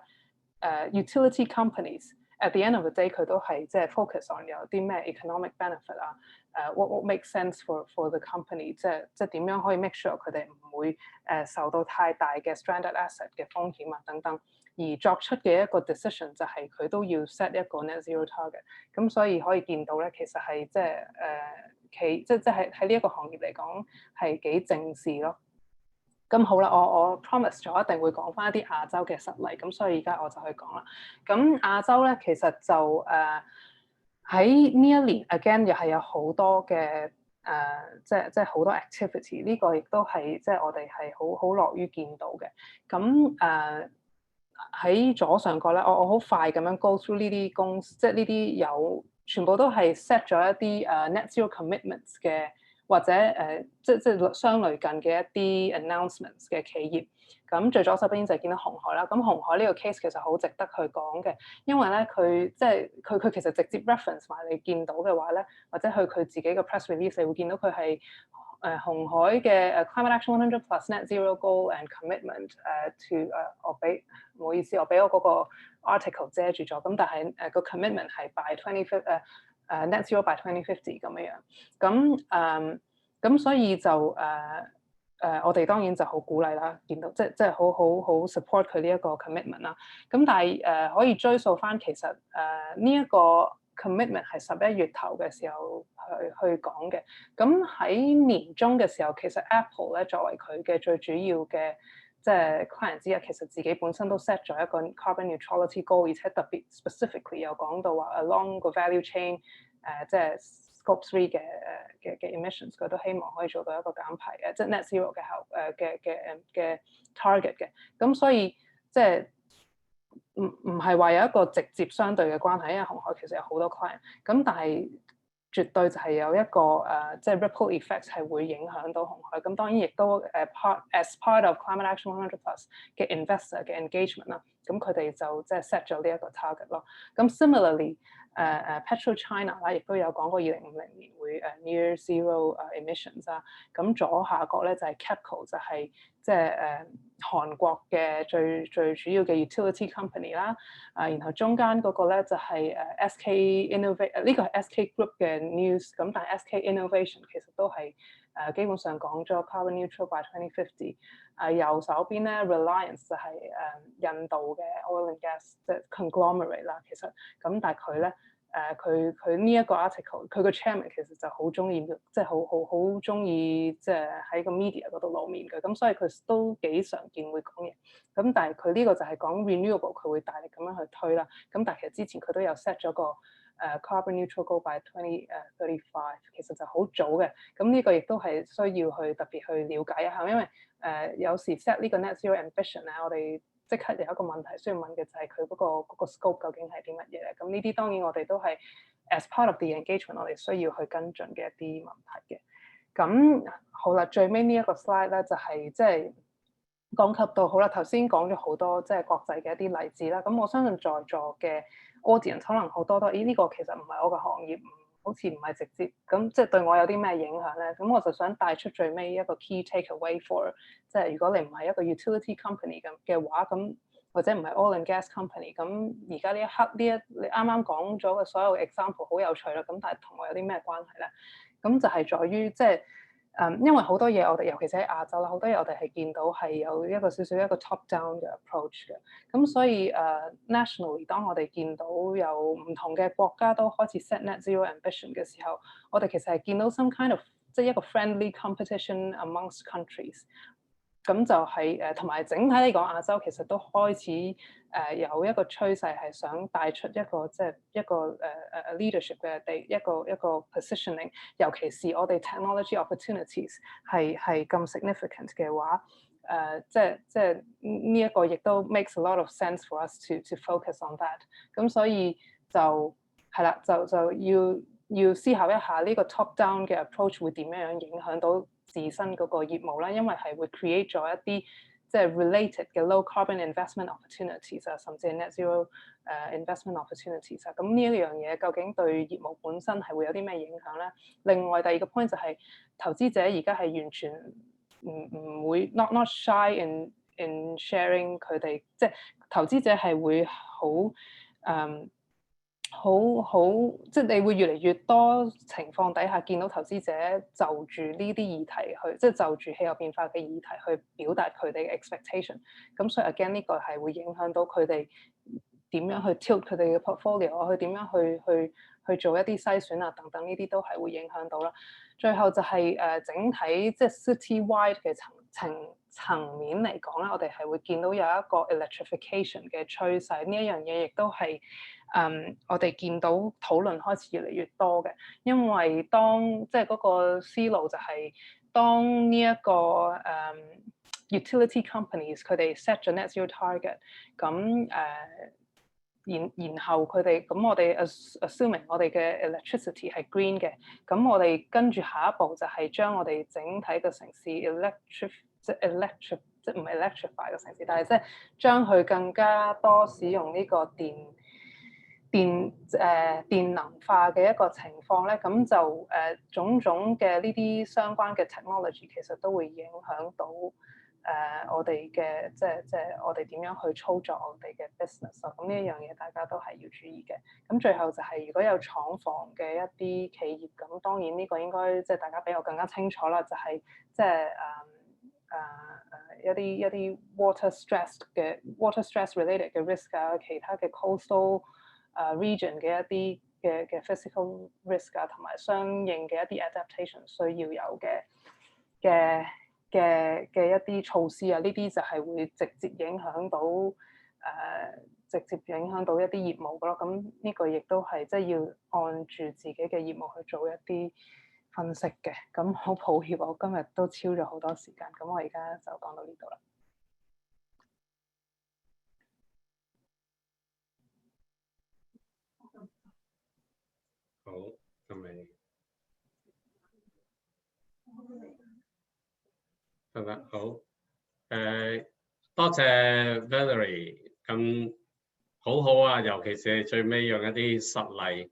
utility companies at the end of the day 佢都係即係 focus on 有啲咩 economic benefit 啊，what makes sense for the company， 即係點樣可以 make sure 佢哋唔會受到太大嘅 stranded asset 嘅風險啊等等，而作出嘅一個 decision 就係佢都要 set 一個 net zero target。咁所以可以見到咧，其實係即係喺呢一個行業嚟講係幾正視咯。咁好啦，我 promise 咗一定會講翻一啲亞洲嘅實例，咁所以而家我就去講啦。咁亞洲咧，其實就喺呢一年 again 又係有好多嘅即係好多 activity， 呢個亦都係即係我哋係好樂於見到嘅。咁喺左上角咧，我好快咁樣 go through 呢啲公司，即係呢啲全部都係 set 咗一啲net zero commitments 嘅。或者即係相類近嘅一啲 announcements 嘅企業，咁最左手邊就見到鴻海啦。咁鴻海呢個 case 其實好值得去講嘅，因為咧佢即係佢其實直接 reference 埋你見到嘅話咧，或者去佢自己嘅 press release，你會見到佢係鴻海嘅Climate Action 100+ Net Zero Goal and Commitment to 唔好意思，我俾我嗰個 article 遮住咗，咁但係個 commitment 係 by 2050net zero by 2050咁樣，咁所以就我哋當然就好鼓勵啦，見到即係好 support 佢呢一個 commitment 啦。咁但係可以追溯翻，其實呢一個 commitment 係11月頭嘅時候去講嘅。咁喺年中嘅時候，其實 Apple 咧作為佢嘅最主要嘅即係 client 之一，其實自己本身都 set 咗一個 carbon neutrality goal，而且特別 specifically 有講到話 along 個 value chain，即係 scope 3嘅 emissions， 佢都希望可以做到一個減排即係 net zero 嘅 target 嘅。咁所以即係唔係話有一個直接相對嘅關係，因為鴻海其實有好多 client， 咁但係絕對就係有一個即係 ripple effects 係會影響到鴻海。咁當然亦都as part of Climate Action 100+ 嘅 investor 嘅 engagement 啦，咁佢哋就即係 set 咗呢一個 target 咯。咁 similarly PetroChina 啦，亦都有講過2050年會near zero emissions 啊。咁左下角咧就係 KEPCO， 就係即係韓國嘅最主要嘅 utility company 啦。然後中間嗰個咧就係SK Innovation， 呢個係 SK Group 嘅 news。咁但係 SK Innovation 其實都係基本上講咗 carbon neutral by 2050。右手邊咧 Reliance 就係印度嘅 oil and gas 即係 conglomerate 啦。其實咁但係佢咧佢呢一個 article， 佢個 chairman 其實就好中意，即係好中意即係喺個 media 嗰度露面嘅。咁所以佢都幾常見會講嘢。咁但係佢呢個就係講 renewable， 佢會大力咁樣去推啦。咁但係其實之前佢都有 set 咗個carbon neutral goal by 2035， 其實就好早嘅。咁呢個亦都係需要去特別去了解一下，因為有時 set 呢個 net zero ambition 咧，我哋即刻有一個問題需要問嘅就係佢嗰個 scope 究竟係啲乜嘢咧？咁呢啲當然我哋都係 as part of the engagement， 我哋需要去跟進嘅一啲問題嘅。咁好啦，最尾呢一個 slide 咧就係即係講及到好啦，頭先講咗好多即係國際嘅一啲例子啦。咁我相信在座嘅 audience 可能好多都呢個其實唔係我嘅行業，好似唔係直接咁，即係對我有啲咩影響咧？咁我就想帶出最尾一個 key takeaway for，即係如果你唔係一個 utility company 咁嘅話，咁或者唔係 oil and gas company，咁而家呢一刻你啱啱講咗嘅所有 example 好有趣啦，咁但係同我有啲咩關係咧？咁就係在於即係因為好多嘢我哋尤其是喺亞洲啦，好多嘢我哋係見到係有一個少少一個 top down 嘅 approach 嘅，咁所以nationally 當我哋見到有唔同嘅國家都開始 set net zero ambition 嘅時候，我哋其實係見到 some kind of 即係一個 friendly competition amongst countries。咁就係同埋整體嚟講，亞洲其實都開始有一個趨勢係想帶出一個即係一個leadership 嘅一個 positioning，尤其是我哋 technology opportunities 係咁 significant 嘅話，即係呢一個亦都 makes a lot of sense for us to focus on that。咁所以就係啦，就要思考一下呢個 top down 嘅 approach 會點樣影響到自身嗰個業務啦，因為係會 create 咗一啲即係 related 嘅 low carbon investment opportunities 啊，甚至係 net zero investment opportunities 啊。咁呢一樣嘢究竟對業務本身係會有啲咩影響咧？另外第二個 point 就係投資者而家係完全唔會 not shy in sharing 佢哋，即係投資者係會好，即係你會越嚟越多情況底下見到投資者就住呢啲議題去，即係就住氣候變化嘅議題去表達佢哋嘅 expectation。咁所以 again 呢個係會影響到佢哋點樣去 tilt 佢哋嘅 portfolio，去點樣去做一啲篩選啊等等，呢啲都係會影響到啦。最後就係整體即係 city-wide 嘅層面嚟講咧，我哋係會見到有一個 electrification 嘅趨勢。呢一樣嘢亦都係我哋見到討論開始越嚟越多嘅，因為當即係嗰個思路就係當呢一個utility companies 佢哋 set 咗 net zero target，咁然後佢哋咁我哋 assuming 我哋嘅 electricity 係 green 嘅，咁我哋跟住下一步就係將我哋整體嘅城市 即唔係 electrify 嘅城市，但係即係將佢更加多使用呢個電能化嘅一個情況咧，咁就種種嘅呢啲相關嘅 technology 其實都會影響到我哋嘅即係我哋點樣去操作我哋嘅 business 啊。咁呢一樣嘢大家都係要注意嘅。咁最後就係如果有廠房嘅一啲企業，咁當然呢個應該即係大家比我更加清楚啦，就係即係一啲 water stress related 嘅 risk 啊，其他嘅 coastal region 嘅一啲嘅 physical risk 啊，同埋相應嘅一啲 adaptation 需要有嘅一啲措施啊，呢啲就係會直接影響到一啲業務噶咯。咁呢個亦都係即係要按住自己嘅業務去做一啲分析嘅。咁好抱歉，我今日都超咗好多時間，咁我而家就講到呢度啦。好，咁咪得啦，好，多謝 Valerie，咁好好啊，尤其是最尾用一啲實例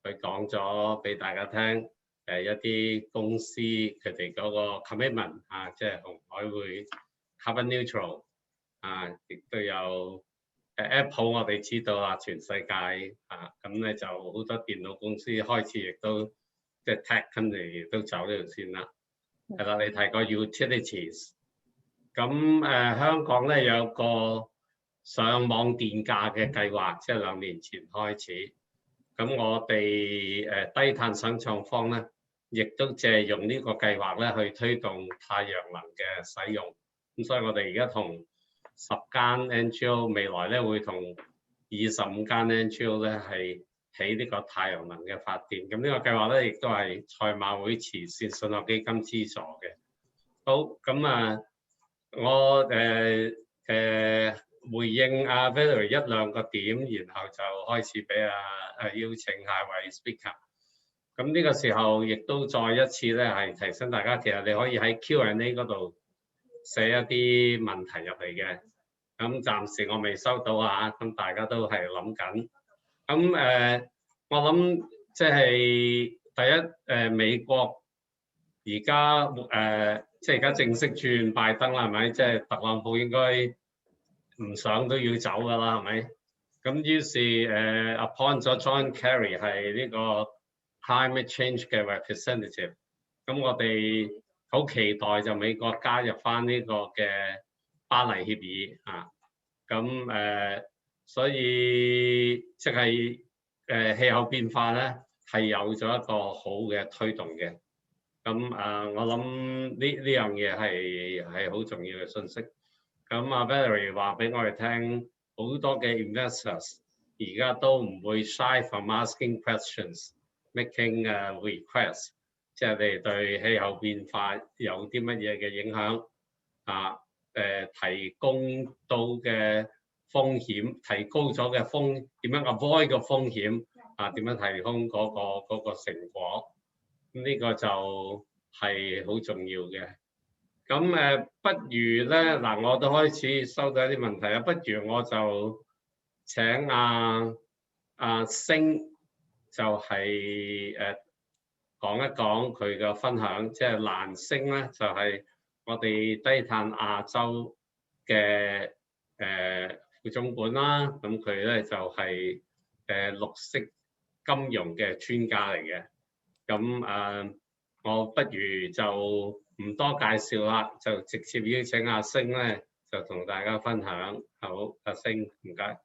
去講咗俾大家聽，一啲公司佢哋嗰個 commitment 啊，即係紅海會 carbon neutral 啊，亦都有Apple 我哋知道啦，全世界啊，咁咧就好多電腦公司開始亦都即係 tech company 亦都走呢條線啦。係啦，你提過 utilities，咁香港咧有個上網電價嘅計劃，即係2年前開始。咁我哋低碳想創坊咧，亦都借用呢個計劃咧去推動太陽能嘅使用。咁所以我哋而家同10間 NGO， 未來咧會同25間 NGO 咧係起呢個太陽能嘅發電。咁呢個計劃咧亦都係賽馬會慈善信託基金資助嘅。好，咁啊，我回應阿 Valerie 1-2個點，然後就開始俾邀請下位 speaker。咁呢個時候亦都再一次咧係提醒大家，其實你可以喺 Q&A 嗰度寫一啲問題入嚟嘅。咁暫時我未收到啊，咁大家都係諗緊。咁我諗即係第一美國而家即係而家正式轉拜登啦，係咪？即係特朗普應該唔想都要走㗎啦，係咪？咁於是appoint 咗 John Kerry 係呢個 climate change 嘅 representative。咁我哋好期待就美國加入翻呢個嘅巴黎協議啊。咁所以即係氣候變化咧係有咗一個好嘅推動嘅。咁我諗呢樣嘢係好重要嘅信息。咁阿 Valerie 話俾我哋聽，好多嘅 investors 而家都唔會 shy from asking questions，making requests， 即係你哋對氣候變化有啲乜嘢嘅影響啊？提供到嘅風險，提高咗嘅點樣 avoid 個風險啊？點樣提供嗰個成果？咁呢個就係好重要嘅。咁不如咧嗱，我都開始收到一啲問題啦。不如我就請阿星就係講一講佢嘅分享，即係蘭星咧就係我哋低碳亞洲嘅副總管啦。咁佢咧就係綠色金融嘅專家嚟嘅。咁我不如就唔多介紹啦，就直接邀請阿星咧，就同大家分享。好，阿星，唔該。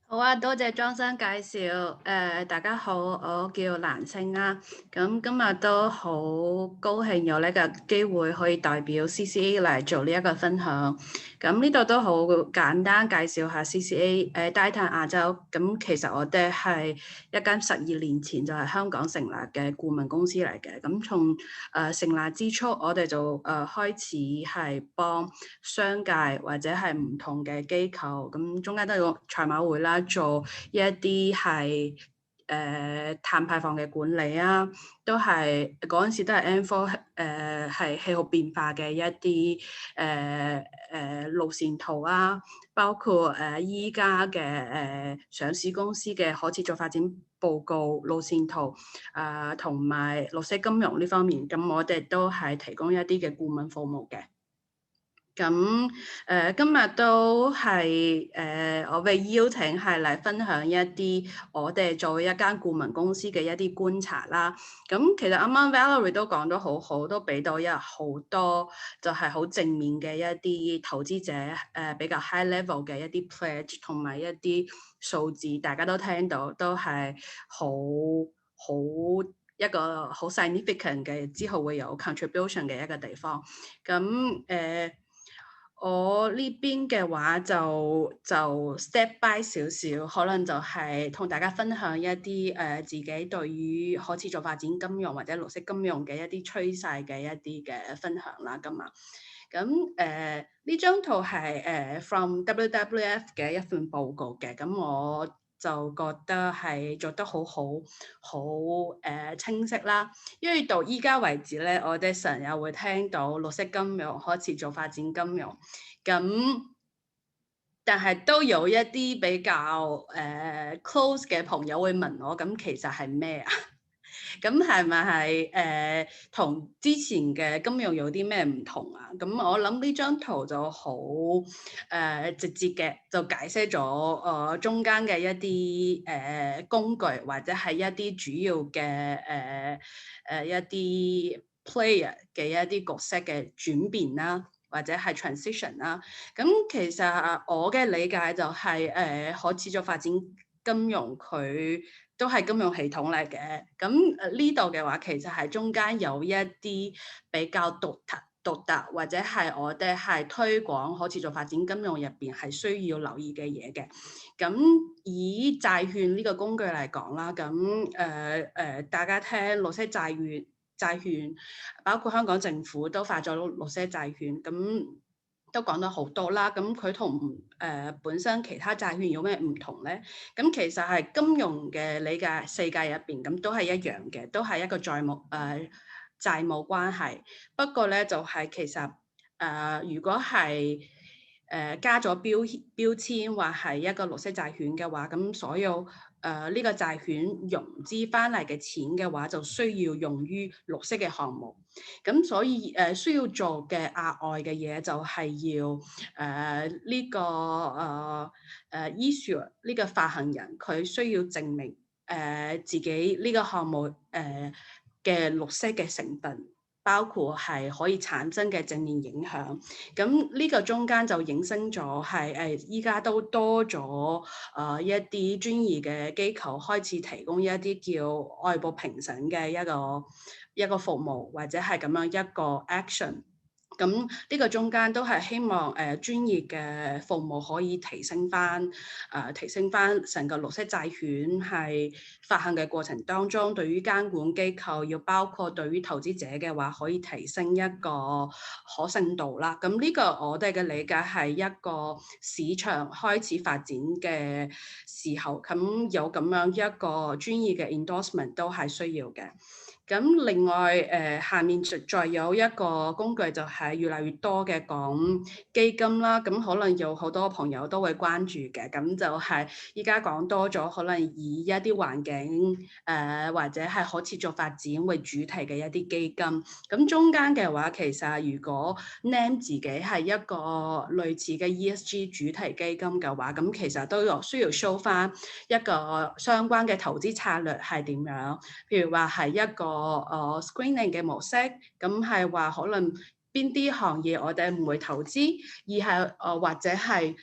好啊，多謝莊生介紹。大家好，我叫蘭星啦。咁今日都好高興有呢個機會可以代表 CCA 嚟做呢一個分享。咁呢度都好簡單介紹下 CCA。低碳亞洲。咁其實我哋係一間12年前就係香港成立嘅顧問公司嚟嘅。咁從成立之初，我哋就開始係幫商界或者係唔同嘅機構，咁中間都有賽馬會啦。做一啲係碳排放嘅管理啊，都係嗰陣時都係 N4 係氣候變化嘅一啲路線圖啊，包括依家嘅上市公司嘅可持續發展報告路線圖同埋綠色金融呢方面，咁我哋都係提供一啲嘅顧問服務嘅。咁今日都係我被邀請係嚟分享一啲我哋作為一間顧問公司嘅一啲觀察啦。咁其實啱啱 Valerie 都講得好好，都俾到好多就係好正面嘅一啲投資者比較 high level 嘅一啲 pledge 同埋一啲數字，大家都聽到都係好一個好 significant 嘅，之後會有 contribution 嘅一個地方。咁我呢邊嘅話就 step by 少少，可能就係同大家分享一啲自己對於可持續發展金融或者綠色金融嘅一啲趨勢嘅一啲嘅分享啦。今日咁呢張圖係from WWF 嘅一份報告嘅，咁我就覺得係做得好清晰啦。因為到依家為止咧，我哋成日會聽到綠色金融、可持續發展金融，咁但係都有一啲比較close 嘅朋友會問我，咁其實係咩啊？咁係咪係同之前嘅金融有啲咩唔同啊？咁我諗呢張圖就好直接嘅，就解釋咗中間嘅一啲工具或者係一啲主要嘅一啲 player 嘅一啲角色嘅轉變啦，或者係 transition 啦。咁其實我嘅理解就係可持續發展金融佢都係金融系統嚟嘅。咁呢度嘅話，其實係中間有一啲比較獨特或者係我哋係推廣可持續發展金融入邊係需要留意嘅嘢嘅。咁以債券呢個工具嚟講啦，咁大家聽綠色債券，包括香港政府都發咗綠色債券，咁都講得好多啦。咁佢同本身其他債券有咩唔同咧？咁其實係金融嘅理解世界入邊，咁都係一樣嘅，都係一個債務關係。不過咧，就係其實如果係加咗標籤話係一個綠色債券嘅話，咁所有呢個債券融資翻嚟嘅錢嘅話，就需要用於綠色嘅項目。咁所以需要做嘅額外嘅嘢就係要呢個issuer 呢個發行人佢需要證明自己呢個項目嘅綠色嘅成分。包括係可以產生嘅正面影響，咁呢個中間就引申咗係依家都多咗一啲專業嘅機構開始提供一啲叫外部評審嘅一個服務，或者係咁樣一個 action。咁呢個中間都係希望專業嘅服務可以提升翻成個綠色債券係發行嘅過程當中，對於監管機構要包括對於投資者嘅話，可以提升一個可信度啦。咁呢個我哋嘅理解係一個市場開始發展嘅時候，咁有咁樣一個專業嘅 endorsement 都係需要嘅。咁另外下面再有一個工具就係越嚟越多嘅講基金啦，咁可能有好多朋友都會關注嘅，咁就係依家講多咗，可能以一啲環境或者係可持續發展為主題嘅一啲基金。咁中間嘅話，其實如果 name 自己係一個類似嘅 ESG 主題基金嘅話，咁其實都需要 show 翻一個相關嘅投資策略係點樣，譬如話係一個screening 嘅模式，咁係話可能邊啲行業我哋唔會投資，而係或者係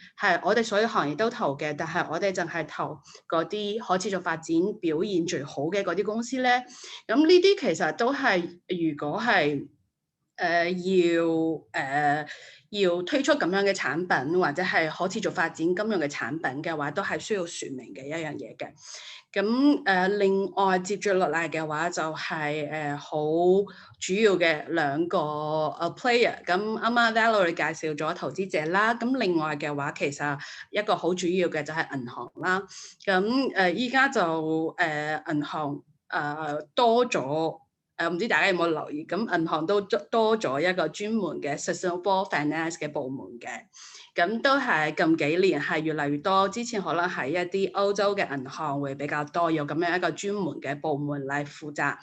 我哋所有行業都投嘅，但係我哋淨係投嗰啲可持續發展表現最好嘅嗰啲公司咧。咁呢啲其實都係如果係要推出咁樣嘅產品，或者係可持續發展金融嘅產品嘅話，都係需要說明嘅一樣嘢嘅。咁另外接住落嚟嘅話就係好主要嘅兩個player。咁啱啱 Valerie 介紹咗投資者啦，咁另外嘅話其實一個好主要嘅就係銀行啦。咁依家就銀行多咗。唔知大家有冇留意？咁銀行都多咗一個專門嘅 sustainable finance 嘅部門嘅，咁都係近幾年係越嚟越多。之前可能係一啲歐洲嘅銀行會比較多，有咁樣一個專門嘅部門嚟負責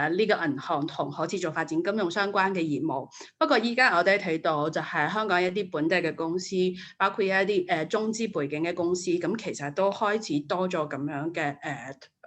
呢個銀行同可持續發展金融相關嘅業務。不過依家我哋睇到就係香港一啲本地嘅公司，包括一啲中資背景嘅公司，咁其實都開始多咗咁樣嘅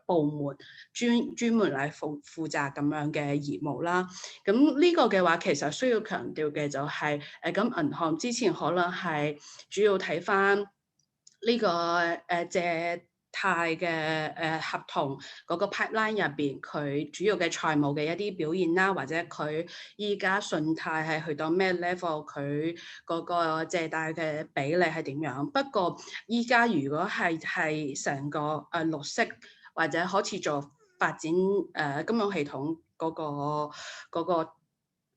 部門專門嚟負責咁樣嘅業務啦。咁呢個嘅話，其實需要強調嘅就係咁銀行之前可能係主要睇返呢個借貸嘅合同嗰個 pipeline 入邊，佢主要嘅財務嘅一啲表現啦，或者佢依家信貸係去到咩 level， 佢嗰個借貸嘅比例係點樣。不過依家如果係成個綠色或者可持續發展金融系統嗰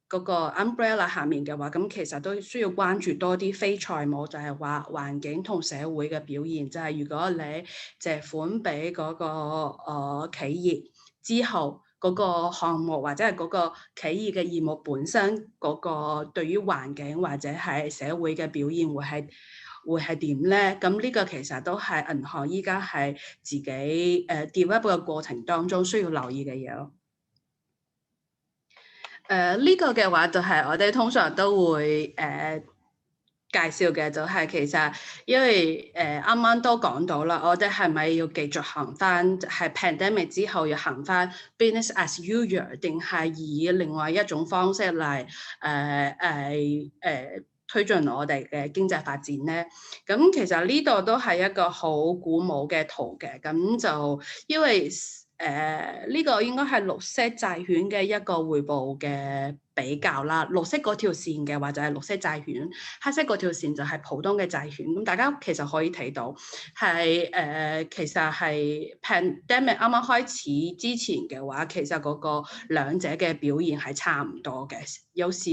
個 umbrella 下面嘅話，咁其實都需要關注多啲非財務，就係話環境同社會嘅表現。就係如果你借款俾嗰個企業之後，嗰個項目或者係嗰個企業嘅業務本身嗰個對於環境或者係社會嘅表現會係點咧？咁呢個其實都係銀行依家係自己develop嘅過程當中需要留意嘅嘢咯。呢個嘅話就係我哋通常都會介紹嘅，就係其實因為啱啱都講到啦，我哋係咪要繼續行翻係 pandemic 之後要行翻 business as usual， 定係以另外一種方式嚟推進我哋嘅經濟發展咧？咁其實呢度都係一個好鼓舞嘅圖嘅。咁就因為呢個應該係綠色債券嘅一個匯報嘅比較啦。綠色嗰條線嘅話就係綠色債券，黑色嗰條線就係普通嘅債券。咁大家其實可以睇到係其實係 pandemic 啱啱開始之前嘅話，其實嗰個兩者嘅表現係差唔多嘅。有時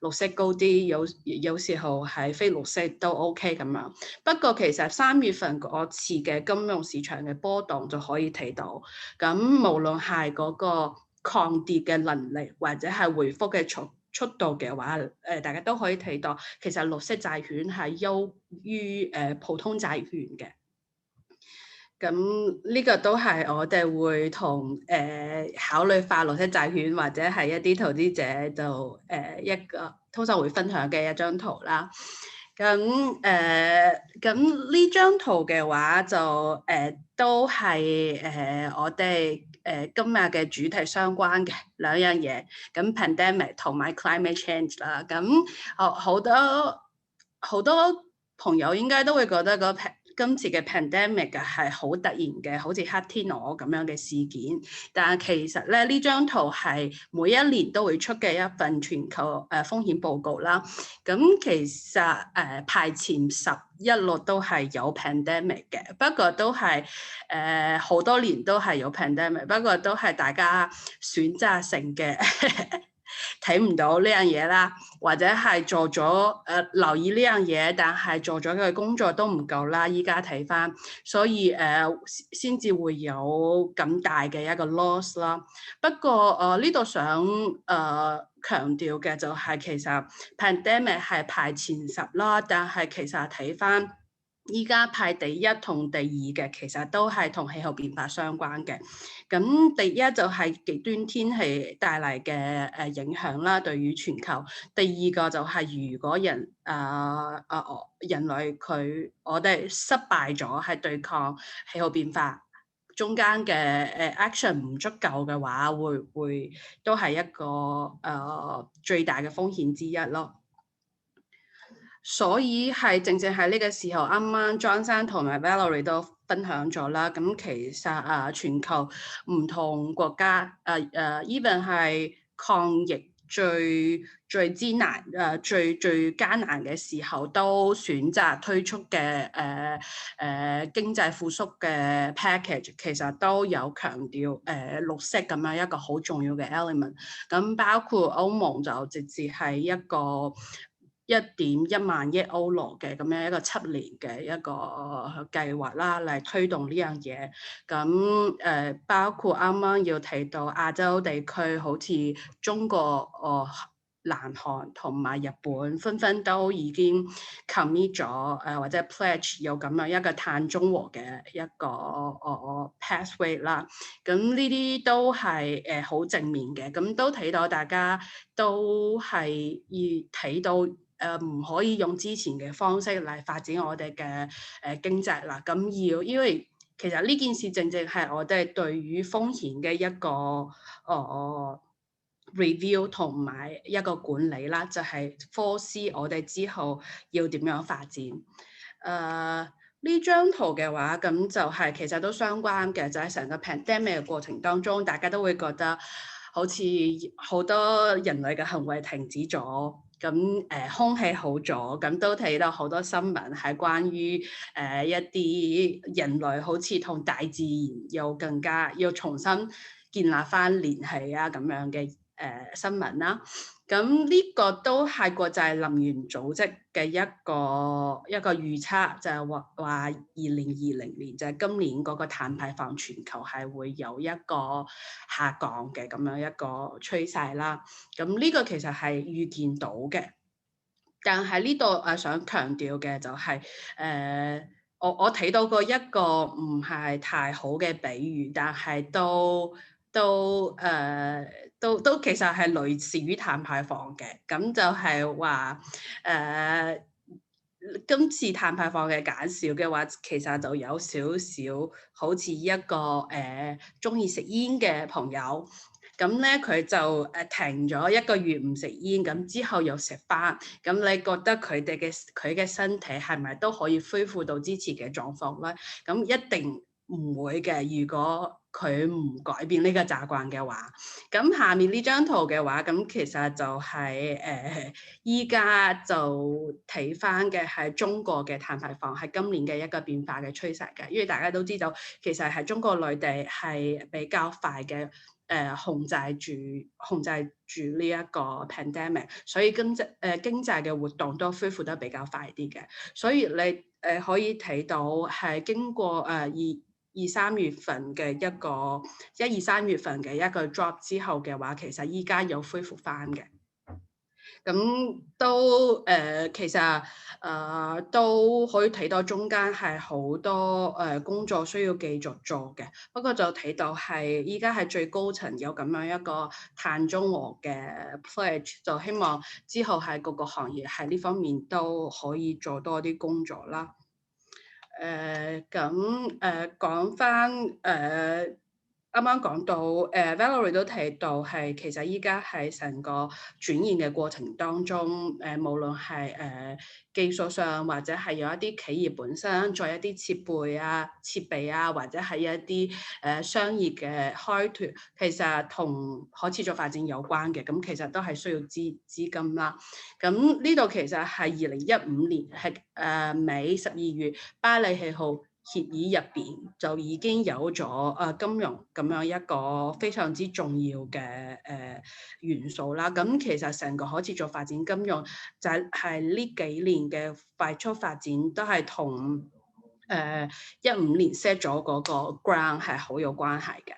綠色高啲，有時候係非綠色都 OK 咁樣。不過其實3月份嗰次嘅金融市場嘅波動就可以睇到，咁無論係嗰個抗跌嘅能力或者係回復嘅速度嘅話，大家都可以睇到，其實綠色債券係優於普通債券嘅。咁呢個都係我哋會同考慮發綠色債券或者係一啲投資者就一個通常會分享嘅一張圖啦。咁呢張圖嘅話就都係我哋今日嘅主題相關嘅兩樣嘢，咁 pandemic 同埋 climate change 啦。咁好多朋友應該都會覺得今次嘅 pandemic 係好突然嘅，好似黑天鵝咁樣嘅事件。但係其實咧，呢張圖係每一年都會出嘅一份全球風險報告啦。咁其實排前10一路都係有 pandemic 嘅，不過都係好多年都係有 pandemic，不過都係大家選擇性嘅。睇唔到呢樣嘢啦，或者係做咗留意呢樣嘢，但係做咗嘅工作都唔夠啦。依家睇翻，所以先至會有咁大嘅一個 loss 啦。不過呢度想強調嘅就係其實 pandemic 係排前10啦，但係其實睇翻依家排第一同第二嘅，其實都係同氣候變化相關嘅。咁第一就係極端天氣帶嚟嘅影響啦，對於全球。第二個就係如果人類我哋失敗咗係對抗氣候變化，中間嘅action 唔足夠嘅話，會都係一個最大嘅風險之一咯。所以係正正喺呢個時候，啱啱 John 生同埋 Valerie 都分享咗啦。咁其實全球唔同國家even 係抗疫最艱難最艱難嘅時候，都選擇推出嘅經濟復甦嘅 package， 其實都有強調綠色咁樣一個好重要嘅 element。咁包括歐盟就直接係一個1.1萬億歐羅嘅咁樣一個7年嘅一個計劃啦，嚟推動呢樣嘢。咁包括啱啱要提到亞洲地區，好似中國、南韓同埋日本，紛紛都已經 commit 咗或者 pledge 有咁樣一個碳中和嘅一個pathway 啦。咁呢啲都係好正面嘅，咁都睇到大家都係要睇到。唔可以用之前嘅方式嚟發展我哋嘅經濟啦。咁因為其實呢件事正正係我哋對於風險嘅一個review 同埋一個管理啦，就係 foresee 我哋之後要點樣發展。呢張圖嘅話，咁就係其實都相關嘅，就係成個 pandemic 嘅過程當中，大家都會覺得好似好多人類嘅行為停止咗。咁空氣好咗，咁都睇到好多新聞係關於一啲人類好似同大自然又更加要重新建立翻聯繫啊咁樣嘅新聞啦。咁呢個都係國際能源組織嘅一個預測，就係話2020年就係今年嗰個碳排放全球係會有一個下降嘅咁樣一個趨勢啦。咁呢個其實係預見到嘅，但係呢度想強調嘅就係我睇到過一個唔係太好嘅比喻，但係都其實係類似於碳排放嘅。咁就係話今次碳排放嘅減少嘅話，其實就有少少好似一個中意食煙嘅朋友，咁咧佢就停咗1個月唔食煙，咁之後又食翻，咁你覺得佢嘅身體係咪都可以恢復到之前嘅狀況咧？咁一定唔會嘅，如果佢唔改變呢個習慣嘅話。咁下面呢張圖嘅話，咁其實就係依家就睇翻嘅係中國嘅碳排放係今年嘅一個變化嘅趨勢嘅，因為大家都知道其實係中國內地係比較快嘅控制住呢一個 pandemic， 所以經濟嘅活動都恢復得比較快啲嘅，所以你可以睇到係經過2-3月份嘅一個1-2-3月份嘅一個 drop 之後嘅話，其實依家有恢復翻嘅。咁都其實都可以睇到中間係好多工作需要繼續做嘅，不過就睇到係依家係最高層有咁樣一個碳中和嘅 pledge， 就希望之後係各個行業喺呢方面都可以做多啲工作啦。講翻啱啱講到Valerie 都提到係其實依家係成個轉型嘅過程當中，無論係技術上或者係有一啲企業本身做一啲設備啊，或者係一啲商業嘅開拓，其實同可持續發展有關嘅，咁其實都係需要資金啦。咁呢度其實係2015年係尾12月巴黎氣候協議入邊就已經有咗金融咁樣一個非常之重要嘅元素啦。咁其實成個可持續發展金融就係呢幾年嘅快速發展都係同15年 set 咗嗰個 ground 係好有關係嘅。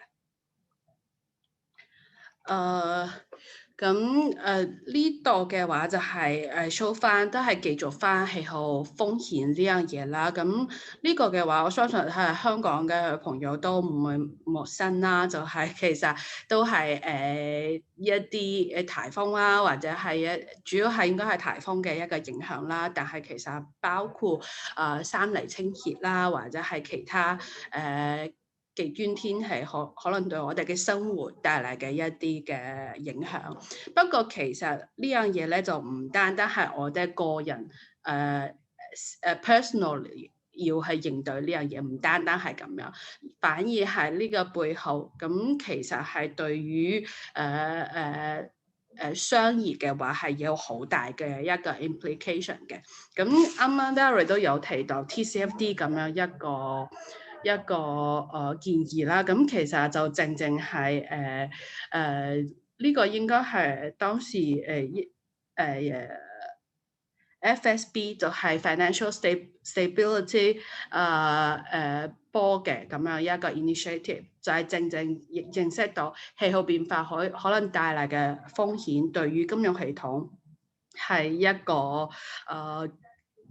咁呢度嘅話就係show 翻都係繼續翻氣候風險呢樣嘢啦。咁呢個嘅話，我相信係香港嘅朋友都唔會陌生啦。就係其實都係一啲颱風啦，或者係主要係應該係颱風嘅一個影響啦。但係其實包括山泥傾瀉啦，或者係其他極端天氣可能對我哋嘅生活帶嚟嘅一啲嘅影響。不過其實呢樣嘢咧就唔單單係我哋個人personally 要去應對呢樣嘢，唔單單係咁樣，反而係呢個背後咁其實係對於商業嘅話係有好大嘅一個 implication 嘅。咁啱啱 Valerie 都有提到 TCFD 咁樣一個建議啦。咁其實就正係呢個應該係當時FSB 就係 Financial Stability Board 嘅咁樣一個 initiative， 就係正認識到氣候變化可能帶來嘅風險對於金融系統係一個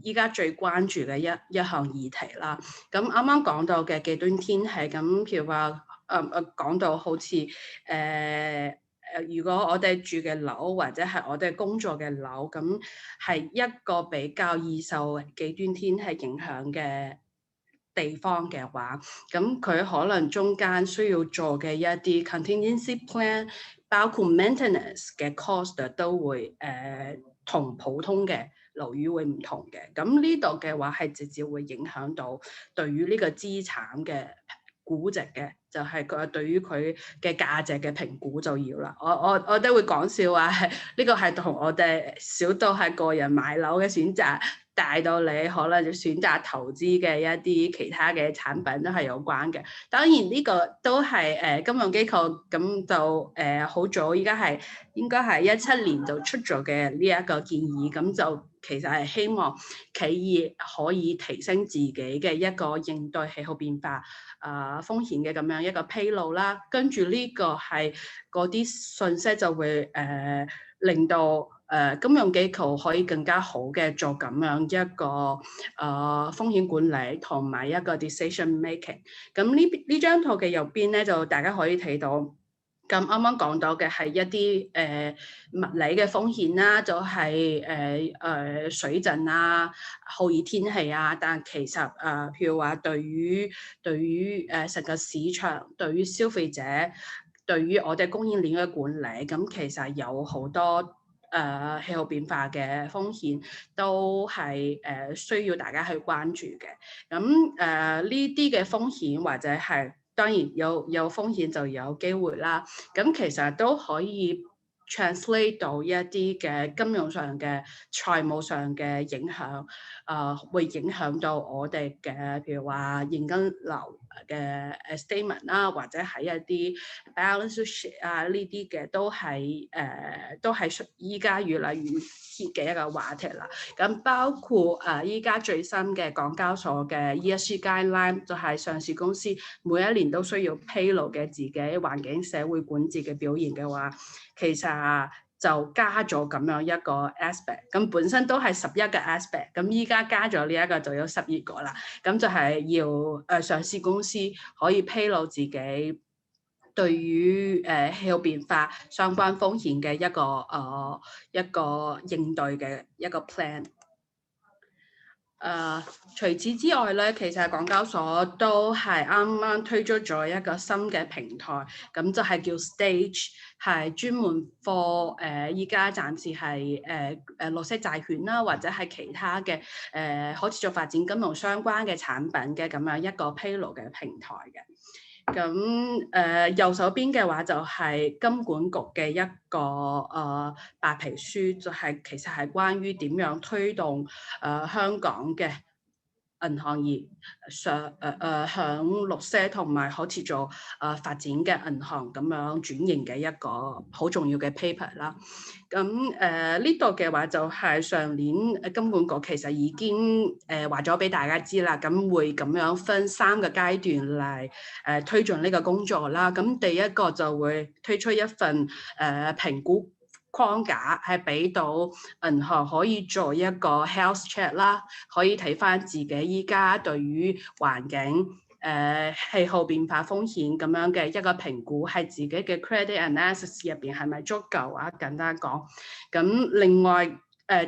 依家最關注嘅一項議題啦。咁啱啱講到嘅極端天氣，咁譬如話講到好似如果我哋住嘅樓或者係我哋工作嘅樓，咁係一個比較易受極端天氣影響嘅地方嘅話，咁佢可能中間需要做嘅一啲 contingency plan， 包括 maintenance 嘅 cost 都會同普通嘅樓宇會唔同嘅。咁呢度嘅話係直接會影響到對於呢個資產嘅估值嘅，就係佢對於佢嘅價值嘅評估就要啦。我都會講笑話，呢個係同我哋小到係個人買樓嘅選擇，大到你可能要選擇投資嘅一啲其他嘅產品都係有關嘅。當然呢個都係金融機構咁就好早，依家係應該係17年就出咗嘅呢一個建議，咁就其實係希望企業可以提升自己嘅一個應對氣候變化風險嘅咁樣一個披露啦。跟住呢個係嗰啲信息就會令到金融機構可以更加好嘅做咁樣一個風險管理同埋一個 decision making。咁呢張圖嘅右邊咧，就大家可以睇到，咁啱啱講到嘅係一啲物理嘅風險啦，就係水浸啊、酷熱天氣啊。但其實譬如話對於成個市場、對於消費者、對於我哋供應鏈嘅管理，咁其實有好多氣候變化嘅風險都係需要大家去關注嘅。咁呢啲嘅風險或者係當然有風險就有機會啦。咁其實都可以 translate 到一啲嘅金融上嘅財務上嘅影響，會影響到我哋嘅譬如話現金流嘅statement 啦，或者係一啲 balance sheet 啊，呢啲嘅都係依家越嚟越 hit 嘅一個話題啦。咁包括依家最新嘅港交所嘅 ESG guideline， 就係上市公司每一年都需要披露嘅自己環境社會管治嘅表現嘅話，其實就加咗咁樣一個 aspect，咁本身都係11個 aspect，咁依家加咗呢一個就有12個啦。咁就係要上市公司可以披露自己對於氣候變化相關風險嘅一個應對嘅一個 plan。除此之外咧，其實港交所都係啱啱推出咗一個新嘅平台，咁就係叫 Stage， 係專門 for 依家暫時係綠色債券啦，或者係其他嘅可持續發展金融相關嘅產品嘅咁樣一個披露嘅平台嘅。咁右手邊嘅話就係金管局嘅一個白皮書，就係其實係關於點樣推動香港嘅銀行業響綠色同埋可持續發展嘅銀行咁樣轉型嘅一個好重要嘅 paper 啦。咁呢度嘅話就係上年金管局其實已經話咗俾大家知啦，咁會咁樣分3個階段嚟推進呢個工作啦。咁第一個就會推出一份評估框架，係俾到銀行可以做一個 health check 啦，可以睇返自己依家對於環境氣候變化風險咁樣嘅一個評估，係自己嘅 credit analysis 入邊係咪足夠啊？簡單講，咁另外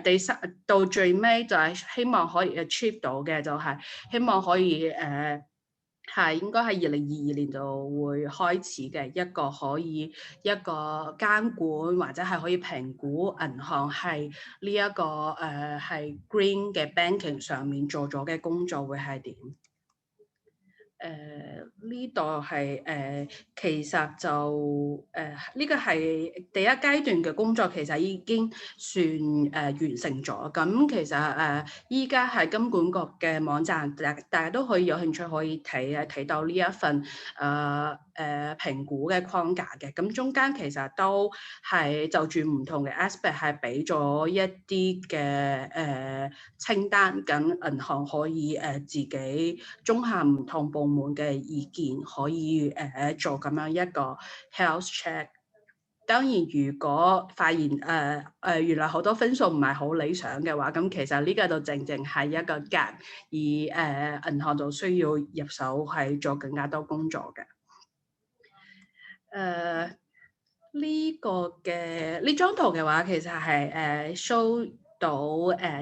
第3到最尾就係希望可以 achieve 到嘅，就係希望可以係應該係2022年就會開始嘅一個監管或者係可以評估銀行係呢一個係 green 嘅 banking 上面做咗嘅工作會係點？呢度係其實就呢個係第一階段嘅工作，其實已經算完成咗。咁其實依家係金管局嘅網站，大家都可以有興趣可以睇到呢一份評估嘅框架嘅。咁中間其實都係就住唔同嘅 aspect 係俾咗一啲嘅清單，咁銀行可以自己綜合唔同部門嘅意見，可以做咁樣一個 health check。當然，如果發現原來好多分數唔係好理想嘅話，咁其實呢個就正係一個 gap，而銀行就需要入手係做更加多工作嘅。呢個嘅呢張圖嘅話，其實係show到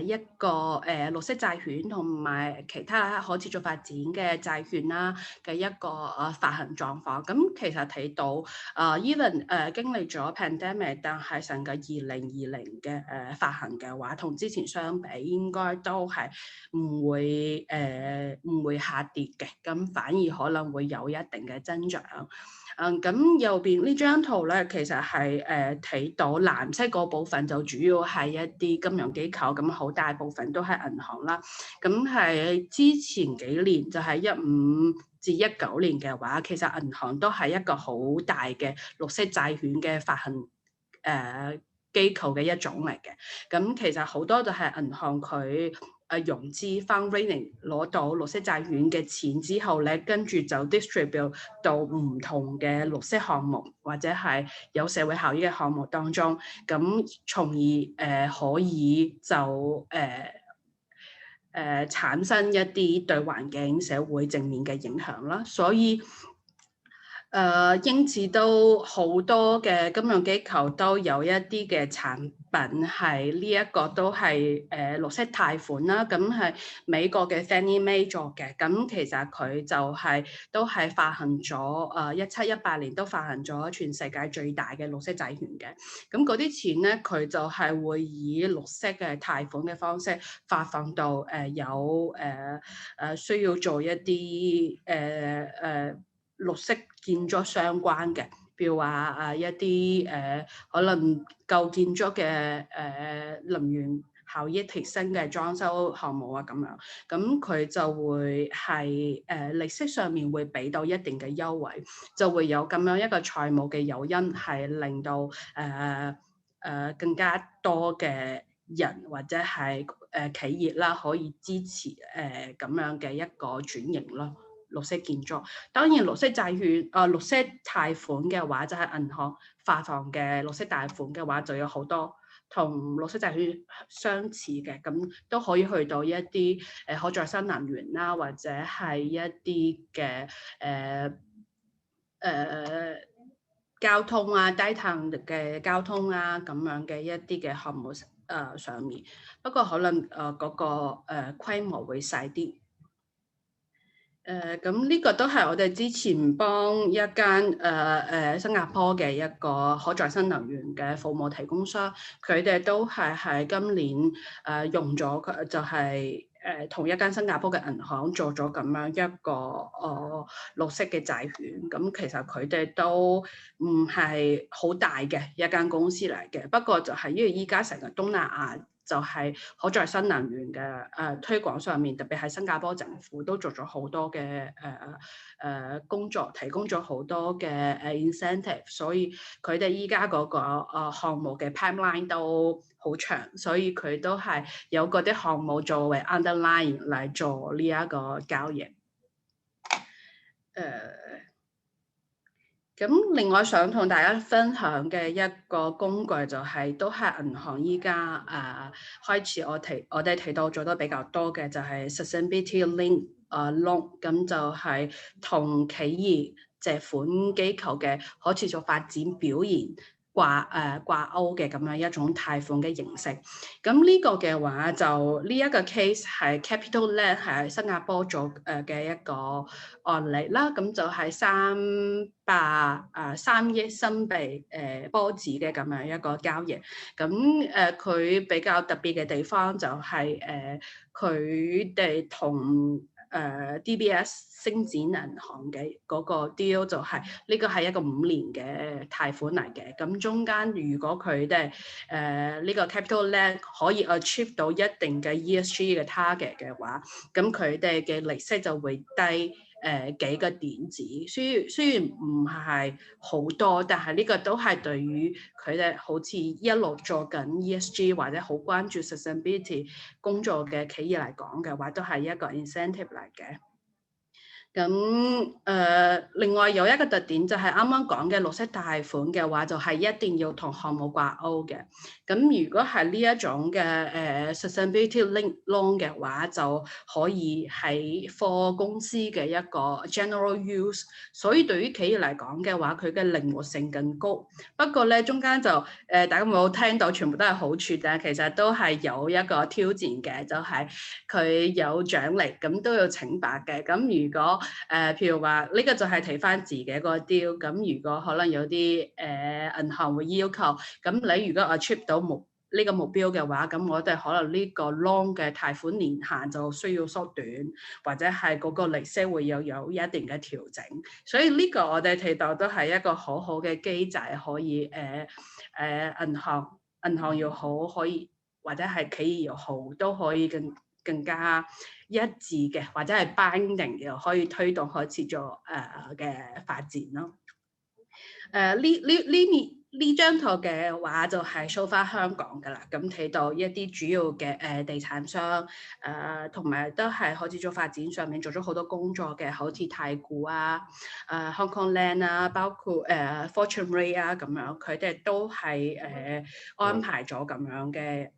一個綠色債券同埋其他可持續發展嘅債券啦嘅一個發行狀況。咁其實睇到even 經歷咗 pandemic， 但係成個2020嘅發行嘅話，同之前相比應該都係唔會下跌嘅，咁反而可能會有一定嘅增長。咁右邊呢張圖咧，其實係睇到藍色嗰部分就主要係一啲金融機構，咁好大部分都係銀行啦。咁係之前幾年就係15至19年嘅話，其實銀行都係一個好大嘅綠色債券嘅發行機構嘅一種嚟嘅。咁其實好多就係銀行佢融資 fundraising 攞到綠色債券嘅錢之後咧，跟住就 distribute 到唔同嘅綠色項目或者係有社會效益嘅項目當中，咁從而可以就產生一啲對環境社會正面嘅影響啦，所以因此都好多嘅金融機構都有一啲嘅產品係呢一個都係綠色貸款啦，咁係美國嘅 Fannie Mae 做嘅，咁其實佢就都係發行咗17、18年都發行咗全世界最大嘅綠色債券嘅，咁嗰啲錢咧佢就係會以綠色嘅貸款嘅方式發放到有需要做一啲綠色建築相關嘅，譬如話一啲可能舊建築嘅能源效益提升嘅裝修項目啊咁樣，咁佢就會係利息上面會俾到一定嘅優惠，就會有咁樣一個財務嘅誘因，係令到更加多嘅人或者係企業啦，可以支持咁樣嘅一個轉型咯。綠色建築。當然綠色債券綠色貸款嘅話，就係銀行發放嘅綠色貸款嘅話，就有好多同綠色債券相似嘅，咁都可以去到一啲可再生能源啦，或者係一啲嘅交通啊、低碳嘅交通啊咁樣嘅一啲嘅項目上面，不過可能嗰個規模會細啲。咁呢個都係我哋之前幫一間新加坡嘅一個可再生能源嘅服務提供商，佢哋都係喺今年用咗佢就係同一間新加坡嘅銀行做咗咁樣一個綠色嘅債券。咁其實佢哋都唔係好大嘅一間公司嚟嘅，不過就係因為依家成個東南亞就係可再生能源嘅推廣上面，特別係新加坡政府都做咗好多嘅工作，提供咗好多嘅incentive， 所以佢哋依家嗰個項目嘅 pipeline 都好長，所以佢都係有嗰啲項目作為 underline 嚟做呢一個交易。咁另外想同大家分享嘅一個工具就係都係銀行依家開始我哋提到做得比較多嘅就係 sustainability link loan， 咁就係同企業借款機構嘅可持續發展表現掛鈎嘅咁樣一種貸款嘅形式。咁呢個嘅話就呢一個 case 係 CapitaLand 係新加坡做嘅一個案例啦。咁就係3億新幣波子嘅咁樣一個交易。咁佢比較特別嘅地方就係佢哋同DBS 星展銀行嘅嗰個 deal 就係呢個係一個5年嘅貸款嚟嘅。咁中間如果佢哋呢個 CapitaLand 可以 achieve 到一定嘅 ESG 嘅 target 嘅話，咁佢哋嘅利息就會低幾個點子。雖然唔係好多，但係呢個都係對於佢哋好似一路做緊 ESG 或者好關注 sustainability 工作嘅企業嚟講嘅話，都係一個 incentive 嚟嘅。咁另外有一個特點就係啱啱講嘅綠色貸款嘅話，就係一定要同項目掛鈎嘅。咁如果係呢一種嘅sustainability link loan 嘅話，就可以喺貨公司嘅一個 general use， 所以對於企業嚟講嘅話，佢嘅靈活性更高。不過咧，中間就大家冇聽到全部都係好處，但係其實都係有一個挑戰嘅，就係佢有獎勵，咁都要懲罰嘅。咁如果譬如話呢個就係睇翻自己個 deal， 咁如果可能有啲銀行會要求，咁你如果achieve到呢個目標嘅話，咁我哋可能呢個 loan 嘅貸款年限就需要縮短，或者係嗰個利息會有一定嘅調整。所以呢個我哋睇到都係一個好好嘅機制，可以銀行又好，可以或者係企業又好，都可以更加一致嘅，或者係 binding 嘅，可以推動可持續嘅發展咯。呢張圖嘅話就係 show 翻香港㗎啦，咁睇到一啲主要嘅地產商同埋都係可持續發展上面做咗好多工作嘅，好似太古啊、Hong Kong Land 啊，包括Fortune Ray 啊咁樣，佢哋都係安排咗咁樣嘅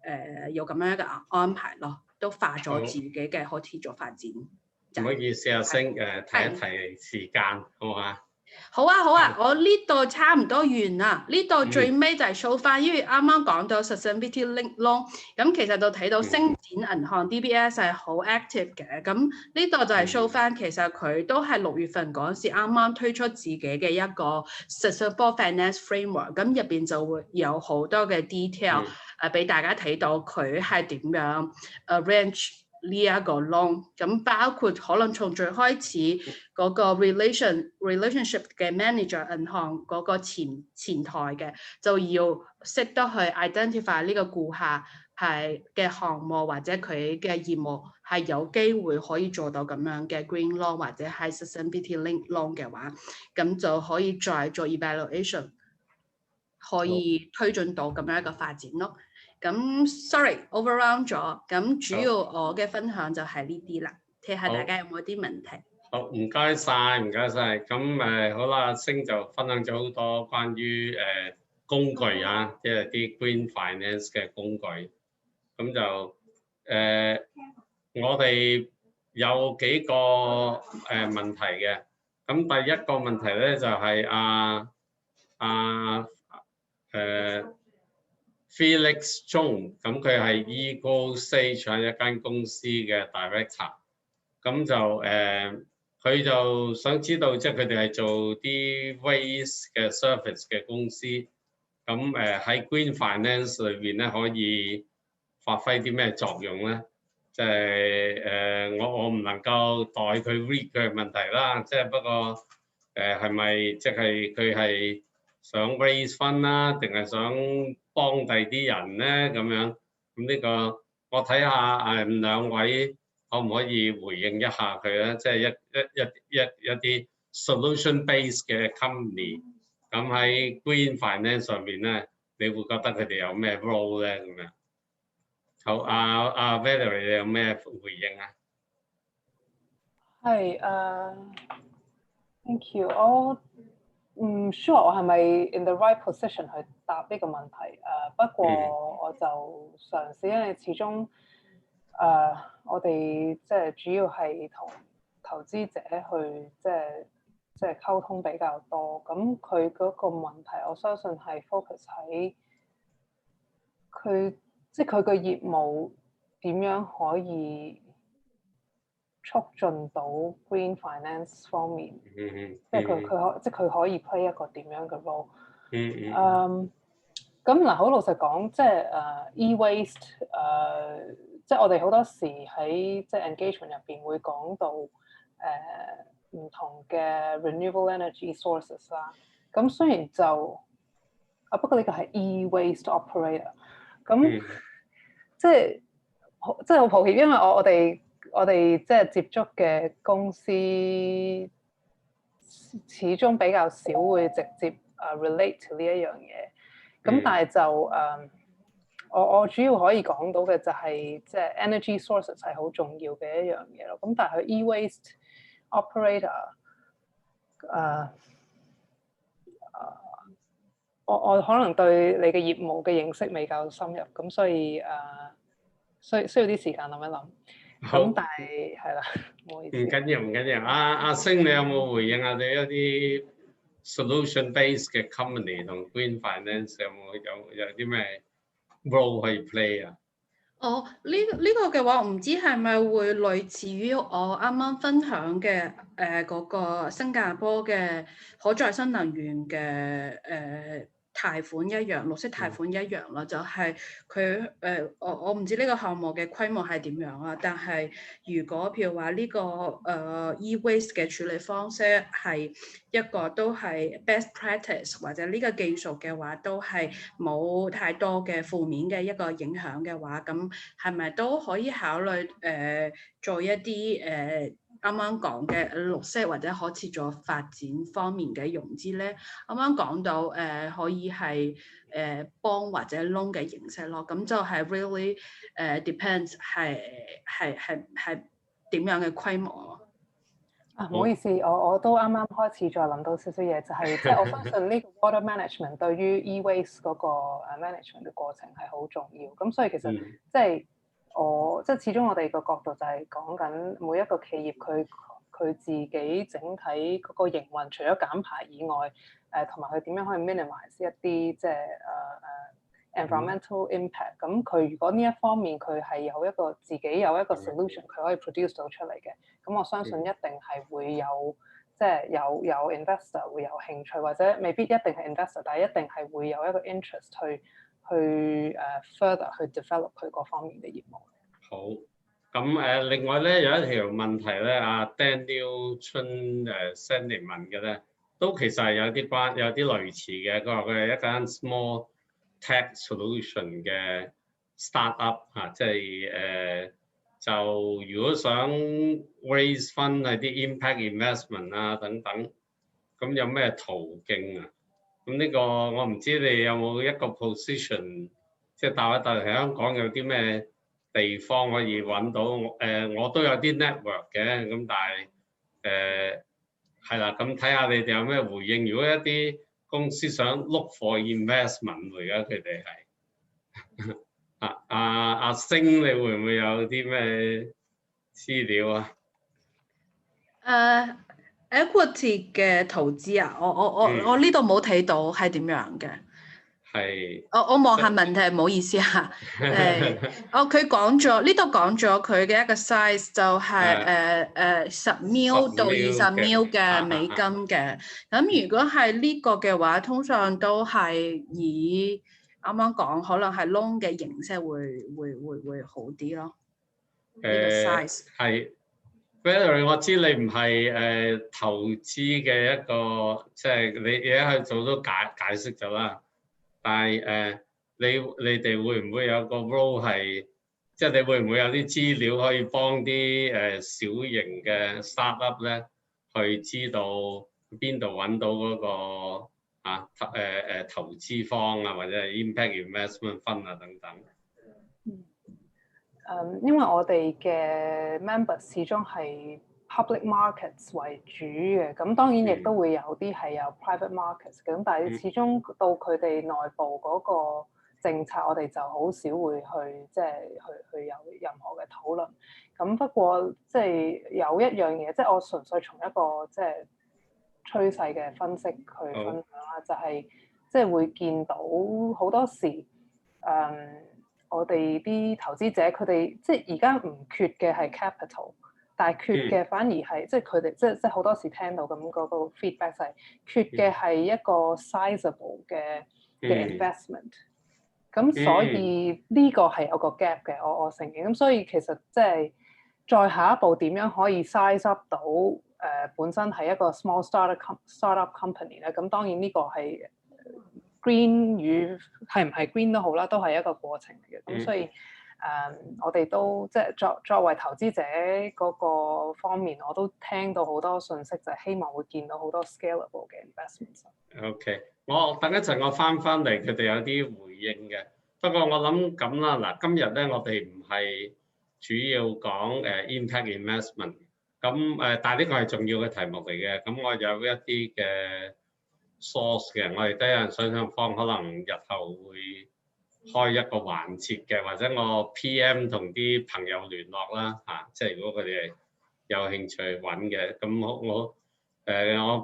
有咁樣一個安排咯，都化咗自己嘅可持續發展。唔好意思啊，星提一提時間，好嘛？好啊，我呢度差唔多完啦。呢度最尾就係 show 翻，因為啱啱講到 sustainability link loan， 咁其實就睇到星展銀行 DBS 係好 active 嘅。咁呢度就係 show 翻，其實佢都係6月份嗰時啱啱推出自己嘅一個 sustainable finance framework， 咁入邊就會有好多嘅 detail 俾大家睇到佢係點樣arrange呢一個 loan， 咁包括可能從最開始嗰個 relationship 嘅 manager 銀行嗰個前台嘅，就要識得去 identify 呢個顧客係嘅項目或者佢嘅業務係有機會可以做到咁樣嘅 green loan 或者係 sustainability link loan 嘅話，咁就可以再做 evaluation， 可以推進到咁樣一個發展咯。咁 sorry overrun 咗，咁主要我嘅分享就係呢啲啦，睇下大家有冇啲問題。好，唔該晒，唔該晒。咁好啦，阿星就分享咗好多關於工具啊，即係啲 Green Finance 嘅工具。咁就我哋有幾個問題嘅。咁第一個問題咧就係Felix Chung，咁佢係 Eagle Sage 一間公司嘅 director。咁就佢就想知道，即係佢哋係做啲 waste 嘅 service 嘅公司，咁喺 Green Finance 裏邊咧可以發揮啲咩作用咧？即係我唔能夠代佢 read 佢嘅問題啦，即係不過係咪即係佢係想 raise fund 啦，定係想幫第啲人咧咁樣？咁呢個我睇下兩位可唔可以回應一下佢咧？即係一啲 solution base 嘅 company，咁喺 Green Finance 上面咧，你會覺得佢哋有咩 role 咧咁樣？好，阿 Valerie 你有咩回應啊？係thank you。我唔 sure 我係咪 in the right position 去答呢個問題。不過我就嘗試，因為始終我哋即係主要係同投資者去即係溝通比較多。咁佢嗰個問題，我相信係 focus 喺佢即係佢嘅業務點樣可以促進到 Green Finance 方面，即係佢可以 play 一個點樣嘅 role。咁嗱，好老實講，即係e-waste 即係我哋好多時喺即係 engagement 入邊會講到唔同嘅 renewable energy sources 啦。咁雖然就不過呢個係 e-waste operator，咁即係好抱歉，因為我哋即係接觸嘅公司始終比較少會直接relate to 呢一樣嘢。咁但係就我主要可以講到嘅就係即係 energy sources 係好重要嘅一樣嘢咯。咁但係佢 e-waste operator 我可能對你嘅業務嘅認識未夠深入，咁所以需要啲時間諗一諗。咁但係係啦，唔好意思。唔緊要，唔緊要。阿星，你有冇回應下你一啲 solution base 嘅 company 同 Green Finance 有啲咩 role 可以 play 啊？呢個嘅話，我唔知係咪會類似於我啱啱分享嘅嗰個新加坡嘅可再生能源嘅貸款一樣，綠色貸款一樣咯，就係佢我唔知呢個項目嘅規模係點樣啦，但係如果譬如話呢個e-waste 嘅處理方式係一個都係 best practice， 或者呢個技術嘅話都係冇太多嘅負面嘅一個影響嘅話，咁係咪都可以考慮做一啲啱啱講嘅綠色或者可持續發展方面嘅融資咧？啱啱講到可以係幫或者 loan 嘅形式咯，咁就係 really depends 係點樣嘅規模唔好意思，我都啱啱開始再諗到少少嘢，就係即係我相信呢個 water management 對於 e-waste 嗰個 management 嘅過程係好重要。咁所以其實即係即係始終我哋個角度就係講緊每一個企業佢自己整體嗰個營運，除咗減排以外，同埋佢點樣可以 minimize 一啲即係environmental impact。咁佢如果呢一方面佢係自己有一個 solution，佢可以 produce 到出嚟嘅，咁我相信一定係會有即係有 investor 會有興趣，或者未必一定係 investor，但係一定係會有一個 interest 去further 去 develop 佢嗰方面嘅業務。好，咁另外咧有一條問題咧，阿 Daniel 春send 嚟問嘅咧，都其實係有啲類似嘅。佢話佢係一間 small tech solution 嘅 startup 即係就如果想 raise fund 係啲 impact investment 啊等等，咁有咩途徑啊？咁呢個我唔知你有冇一個 position， 即係答一答喺香港有啲咩地方可以揾到？我都有啲 network 嘅，咁但係係啦，咁睇下你哋有咩回應。如果一啲公司想 look for investment，而家佢哋係阿星，你會唔會有啲咩資料啊？equity 嘅投資啊，我呢度冇睇到係點樣嘅。係。我望下問題，唔好意思啊。佢講咗呢度講咗佢嘅一個 size 就係10 mil 到20 mil 嘅美金嘅。咁如果係呢個嘅話，通常都係以啱啱講可能係 loan 嘅形式會好啲咯。呢個 size 係。Valerie，我知你唔係投資嘅一個，即係你而家去做都解釋咗啦。但係你哋會唔會有個 role 係，即係你會唔會有啲資料可以幫啲小型嘅 startup 咧，去知道邊度揾到嗰個投資方啊，或者係 impact investment fund 啊等等？因為我哋嘅 members 始終係 public markets 為主嘅，咁當然亦都會有啲係有 private markets 嘅，咁但係始終到佢哋內部嗰個政策，我哋就好少會去即係去有任何嘅討論。咁不過即係有一樣嘢，即係我純粹從一個即係趨勢嘅分析去分享啦，就係即係會見到好多時我哋啲投資者佢哋即係而家唔缺嘅係 capital， 但係缺嘅反而係即係佢哋即係好多時聽到咁嗰個 feedback 就係缺嘅係一個 sizable 嘅 investment。咁所以呢個係有個 gap 嘅，我承認。咁所以其實即係再下一步點樣可以 size up 到本身係一個 small startup company 咧？咁當然呢個係green 與係唔係 green 都好啦，都係一個過程嚟嘅。咁所以我哋都即係作為投資者嗰個方面，我都聽到好多信息，就係希望會見到好多 scalable 嘅 investments。OK， 我等一陣我翻嚟，佢哋有啲回應嘅。不過我諗咁啦，嗱，今日咧我哋唔係主要講impact investment，咁但係呢個係重要嘅題目嚟嘅。咁我有一啲嘅 source 嘅，我哋都有人想方，可能日後會開一個環節嘅，或者我 PM 同啲朋友聯絡啦嚇，即係如果佢哋有興趣揾嘅，咁我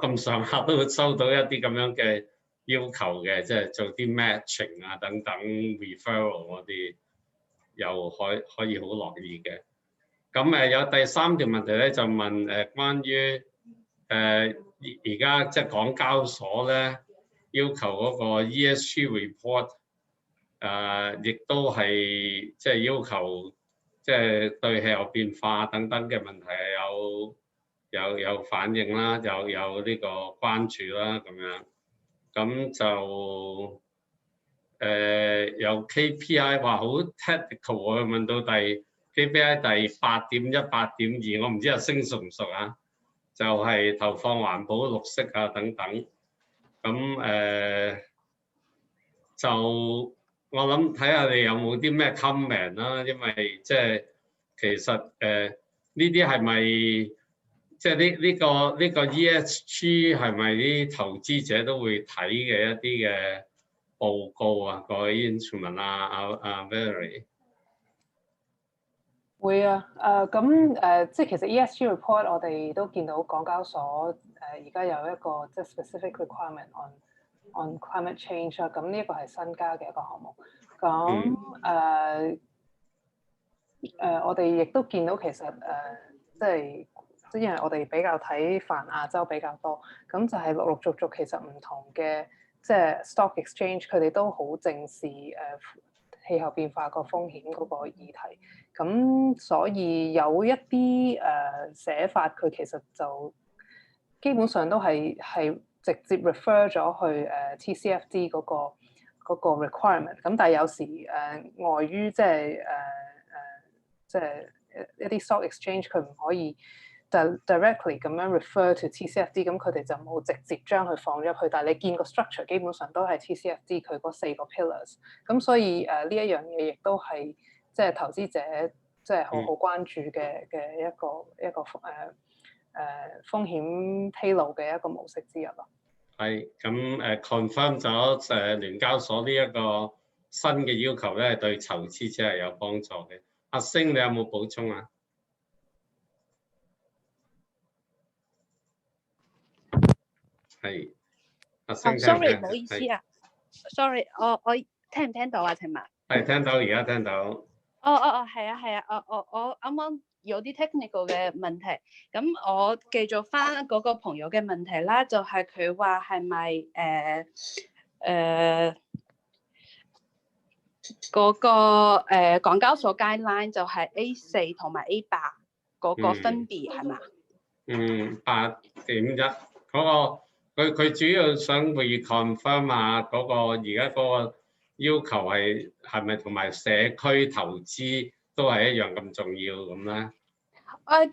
咁上下都會收到一啲咁樣嘅要求嘅，即係做啲 matching 啊等等 referral 嗰啲，又可以好樂意嘅。咁有第三條問題咧，就問關於而家即係港交所咧要求嗰個 ESG report， 亦都係即係要求即係對氣候變化等等嘅問題有反應啦，有呢個關注啦咁樣，咁就有 KPI 話好 technical， 我問到KPI 第8.1、8.2，我唔知阿星熟唔熟啊？就係投放環保、綠色啊等等，咁就我諗睇下你有冇啲咩 comment 啦，因為即係其實呢啲係咪？即係呢個 ESG 係咪啲投資者都會睇嘅一啲嘅報告啊？各位 instrument 阿 Valerie 會啊，即係其實 ESG report 我哋都見到港交所而家有一個即係 specific requirement on climate change 啦，咁呢一個係新加嘅一個項目。咁我哋亦都見到其實即係因為我哋比較睇泛亞洲比較多，咁就係陸陸續續其實唔同嘅即係 stock exchange 佢哋都好正視氣候變化個風險嗰個議題，咁所以有一啲寫法佢其實就基本上都係直接 refer 咗去TCFD 嗰個 requirement， 咁但係有時礙於即係一啲 stock exchange 佢唔可以directly 咁樣 refer to TCFD， 咁佢哋就冇直接將佢放咗去，但係你見個 structure 基本上都係 TCFD 佢嗰4個 pillars， 咁所以呢一樣嘢亦都係即係投資者即係好關注嘅一個風險披露嘅一個模式之一咯。係咁confirm 咗聯交所呢一個新嘅要求咧，對投資者係有幫助嘅。阿星，你有冇補充啊？係，阿星。sorry，唔好意思啊。sorry，我聽唔聽到啊？請問？係聽到，而家聽到。係啊，我啱啱有啲 technical 嘅問題，咁我繼續翻嗰個朋友嘅問題啦，就係佢話係咪嗰個港交所 guideline 就係 A4 同埋 A8嗰個分別係嘛？8.1嗰個佢主要想 reconfirm 下嗰個而家嗰個要求係咪同埋社區投資都係一樣咁重要咁咧？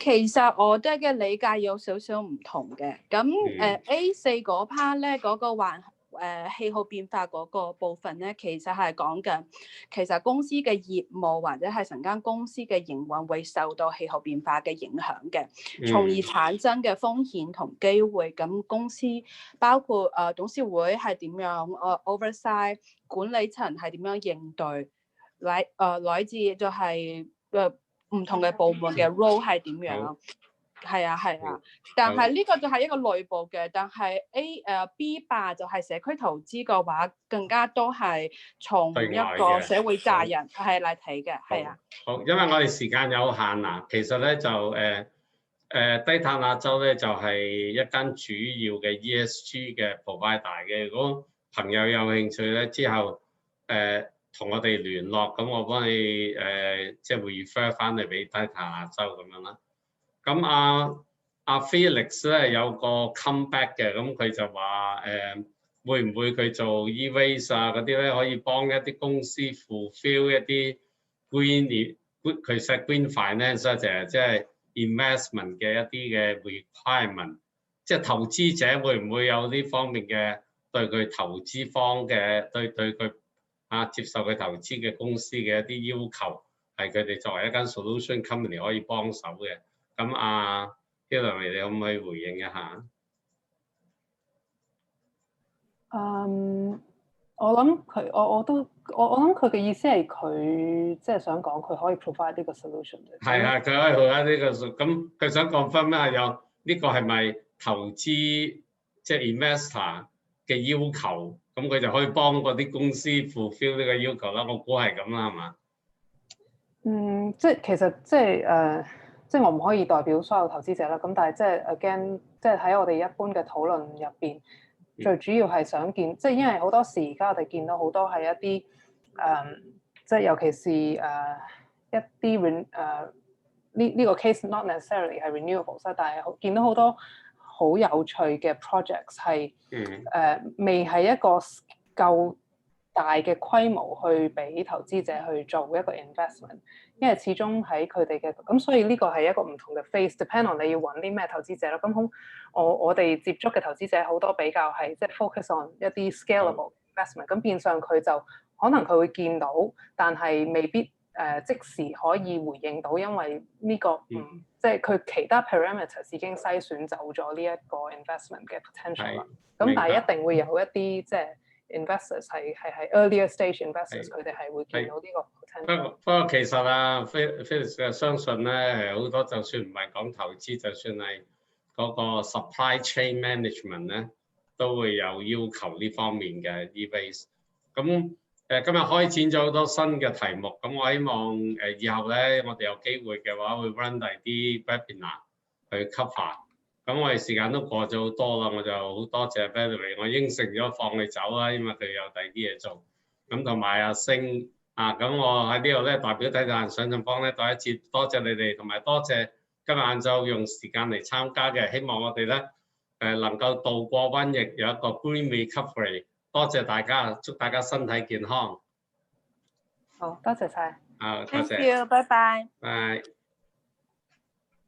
其實我哋嘅理解有少少唔同嘅，咁A4 嗰 part 咧嗰個氣候變化嗰個部分咧，其實係講緊其實公司嘅業務或者係成間公司嘅營運會受到氣候變化嘅影響嘅，從而產生嘅風險同機會。咁公司包括董事會係點樣oversight， 管理層係點樣應對，乃至就係唔同嘅部門嘅 role 係點樣？係啊，但係呢個就係一個內部嘅，但係B8就係社區投資嘅話，更加多係從一個社會責任係嚟睇嘅，係啊。好，因為我哋時間有限啊，其實咧就低碳亞洲咧就係一間主要嘅 ESG 嘅 provider 嘅。如果朋友有興趣咧，之後同我哋聯絡，咁我幫你即係 refer 翻嚟俾低碳亞洲咁樣啦。咁阿 Felix 咧有個 comeback 嘅，咁佢就話會唔會佢做 e-waste 啊嗰啲咧，可以幫一啲公司 fulfill 一啲 green 佢 set green finance 就係即係 investment 嘅一啲嘅 requirement， 即係投資者會唔會有呢方面嘅對佢投資方嘅對佢接受佢投資嘅公司嘅一啲要求，係佢哋作為一間 solution company 可以幫手嘅。咁Hillary 你可唔可以回應一下？我諗佢，我諗佢嘅意思係佢即係想講佢可以 provide 呢個 solution 嘅。係啊，佢可以 provide 呢個 solution。咁佢想講翻咩？有呢個係咪投資即係 investor 嘅要求？咁佢就可以幫嗰啲公司 fulfill 呢個要求啦。我估係咁啦，係嘛？即係其實即係我唔可以代表所有投資者啦。咁但係即係 again，即係喺我哋一般嘅討論入邊，最主要係想見，即係因為好多時而家我哋見到好多係一啲即係尤其是一啲呢個 case not necessarily 係 renewables， 但係見到好多好有趣嘅 projects 係未係一個夠大嘅規模去俾投資者去做一個 investment， 因為始終喺佢哋嘅咁，所以呢個係一個唔同嘅 phase，depend on 你要揾啲咩投資者咯。咁好，我哋接觸嘅投資者好多比較係即係 focus on 一啲 scalable investment， 咁變相佢就可能佢會見到，但係未必即時可以回應到，因為呢個即係佢其他 parameters 已經篩選走咗呢一個 investment 嘅 potential 啦。咁但係一定會有一啲即係investors 係 earlier stage investors， 佢哋係會見到呢個 potential。不過其實Felix 相信咧，好多就算唔係講投資，就算係嗰個 supply chain management 咧，都會有要求呢方面嘅 e-waste。咁今日開展咗好多新嘅題目，咁我希望以後咧，我哋有機會嘅話，會 run 第啲 webinar 去 cover。咁我哋時間都過咗好多啦，我就好多謝 Valerie， 我應承咗放你走啦，因為佢有第二啲嘢做。咁同埋阿星咁我喺呢度咧代表低碳上進坊咧，再一次多謝你哋，同埋多謝今日晏晝用時間嚟參加嘅，希望我哋咧能夠渡過瘟疫，有一個 green recovery。多謝大家，祝大家身體健康。好，多謝晒。多謝。Thank you，拜拜。拜。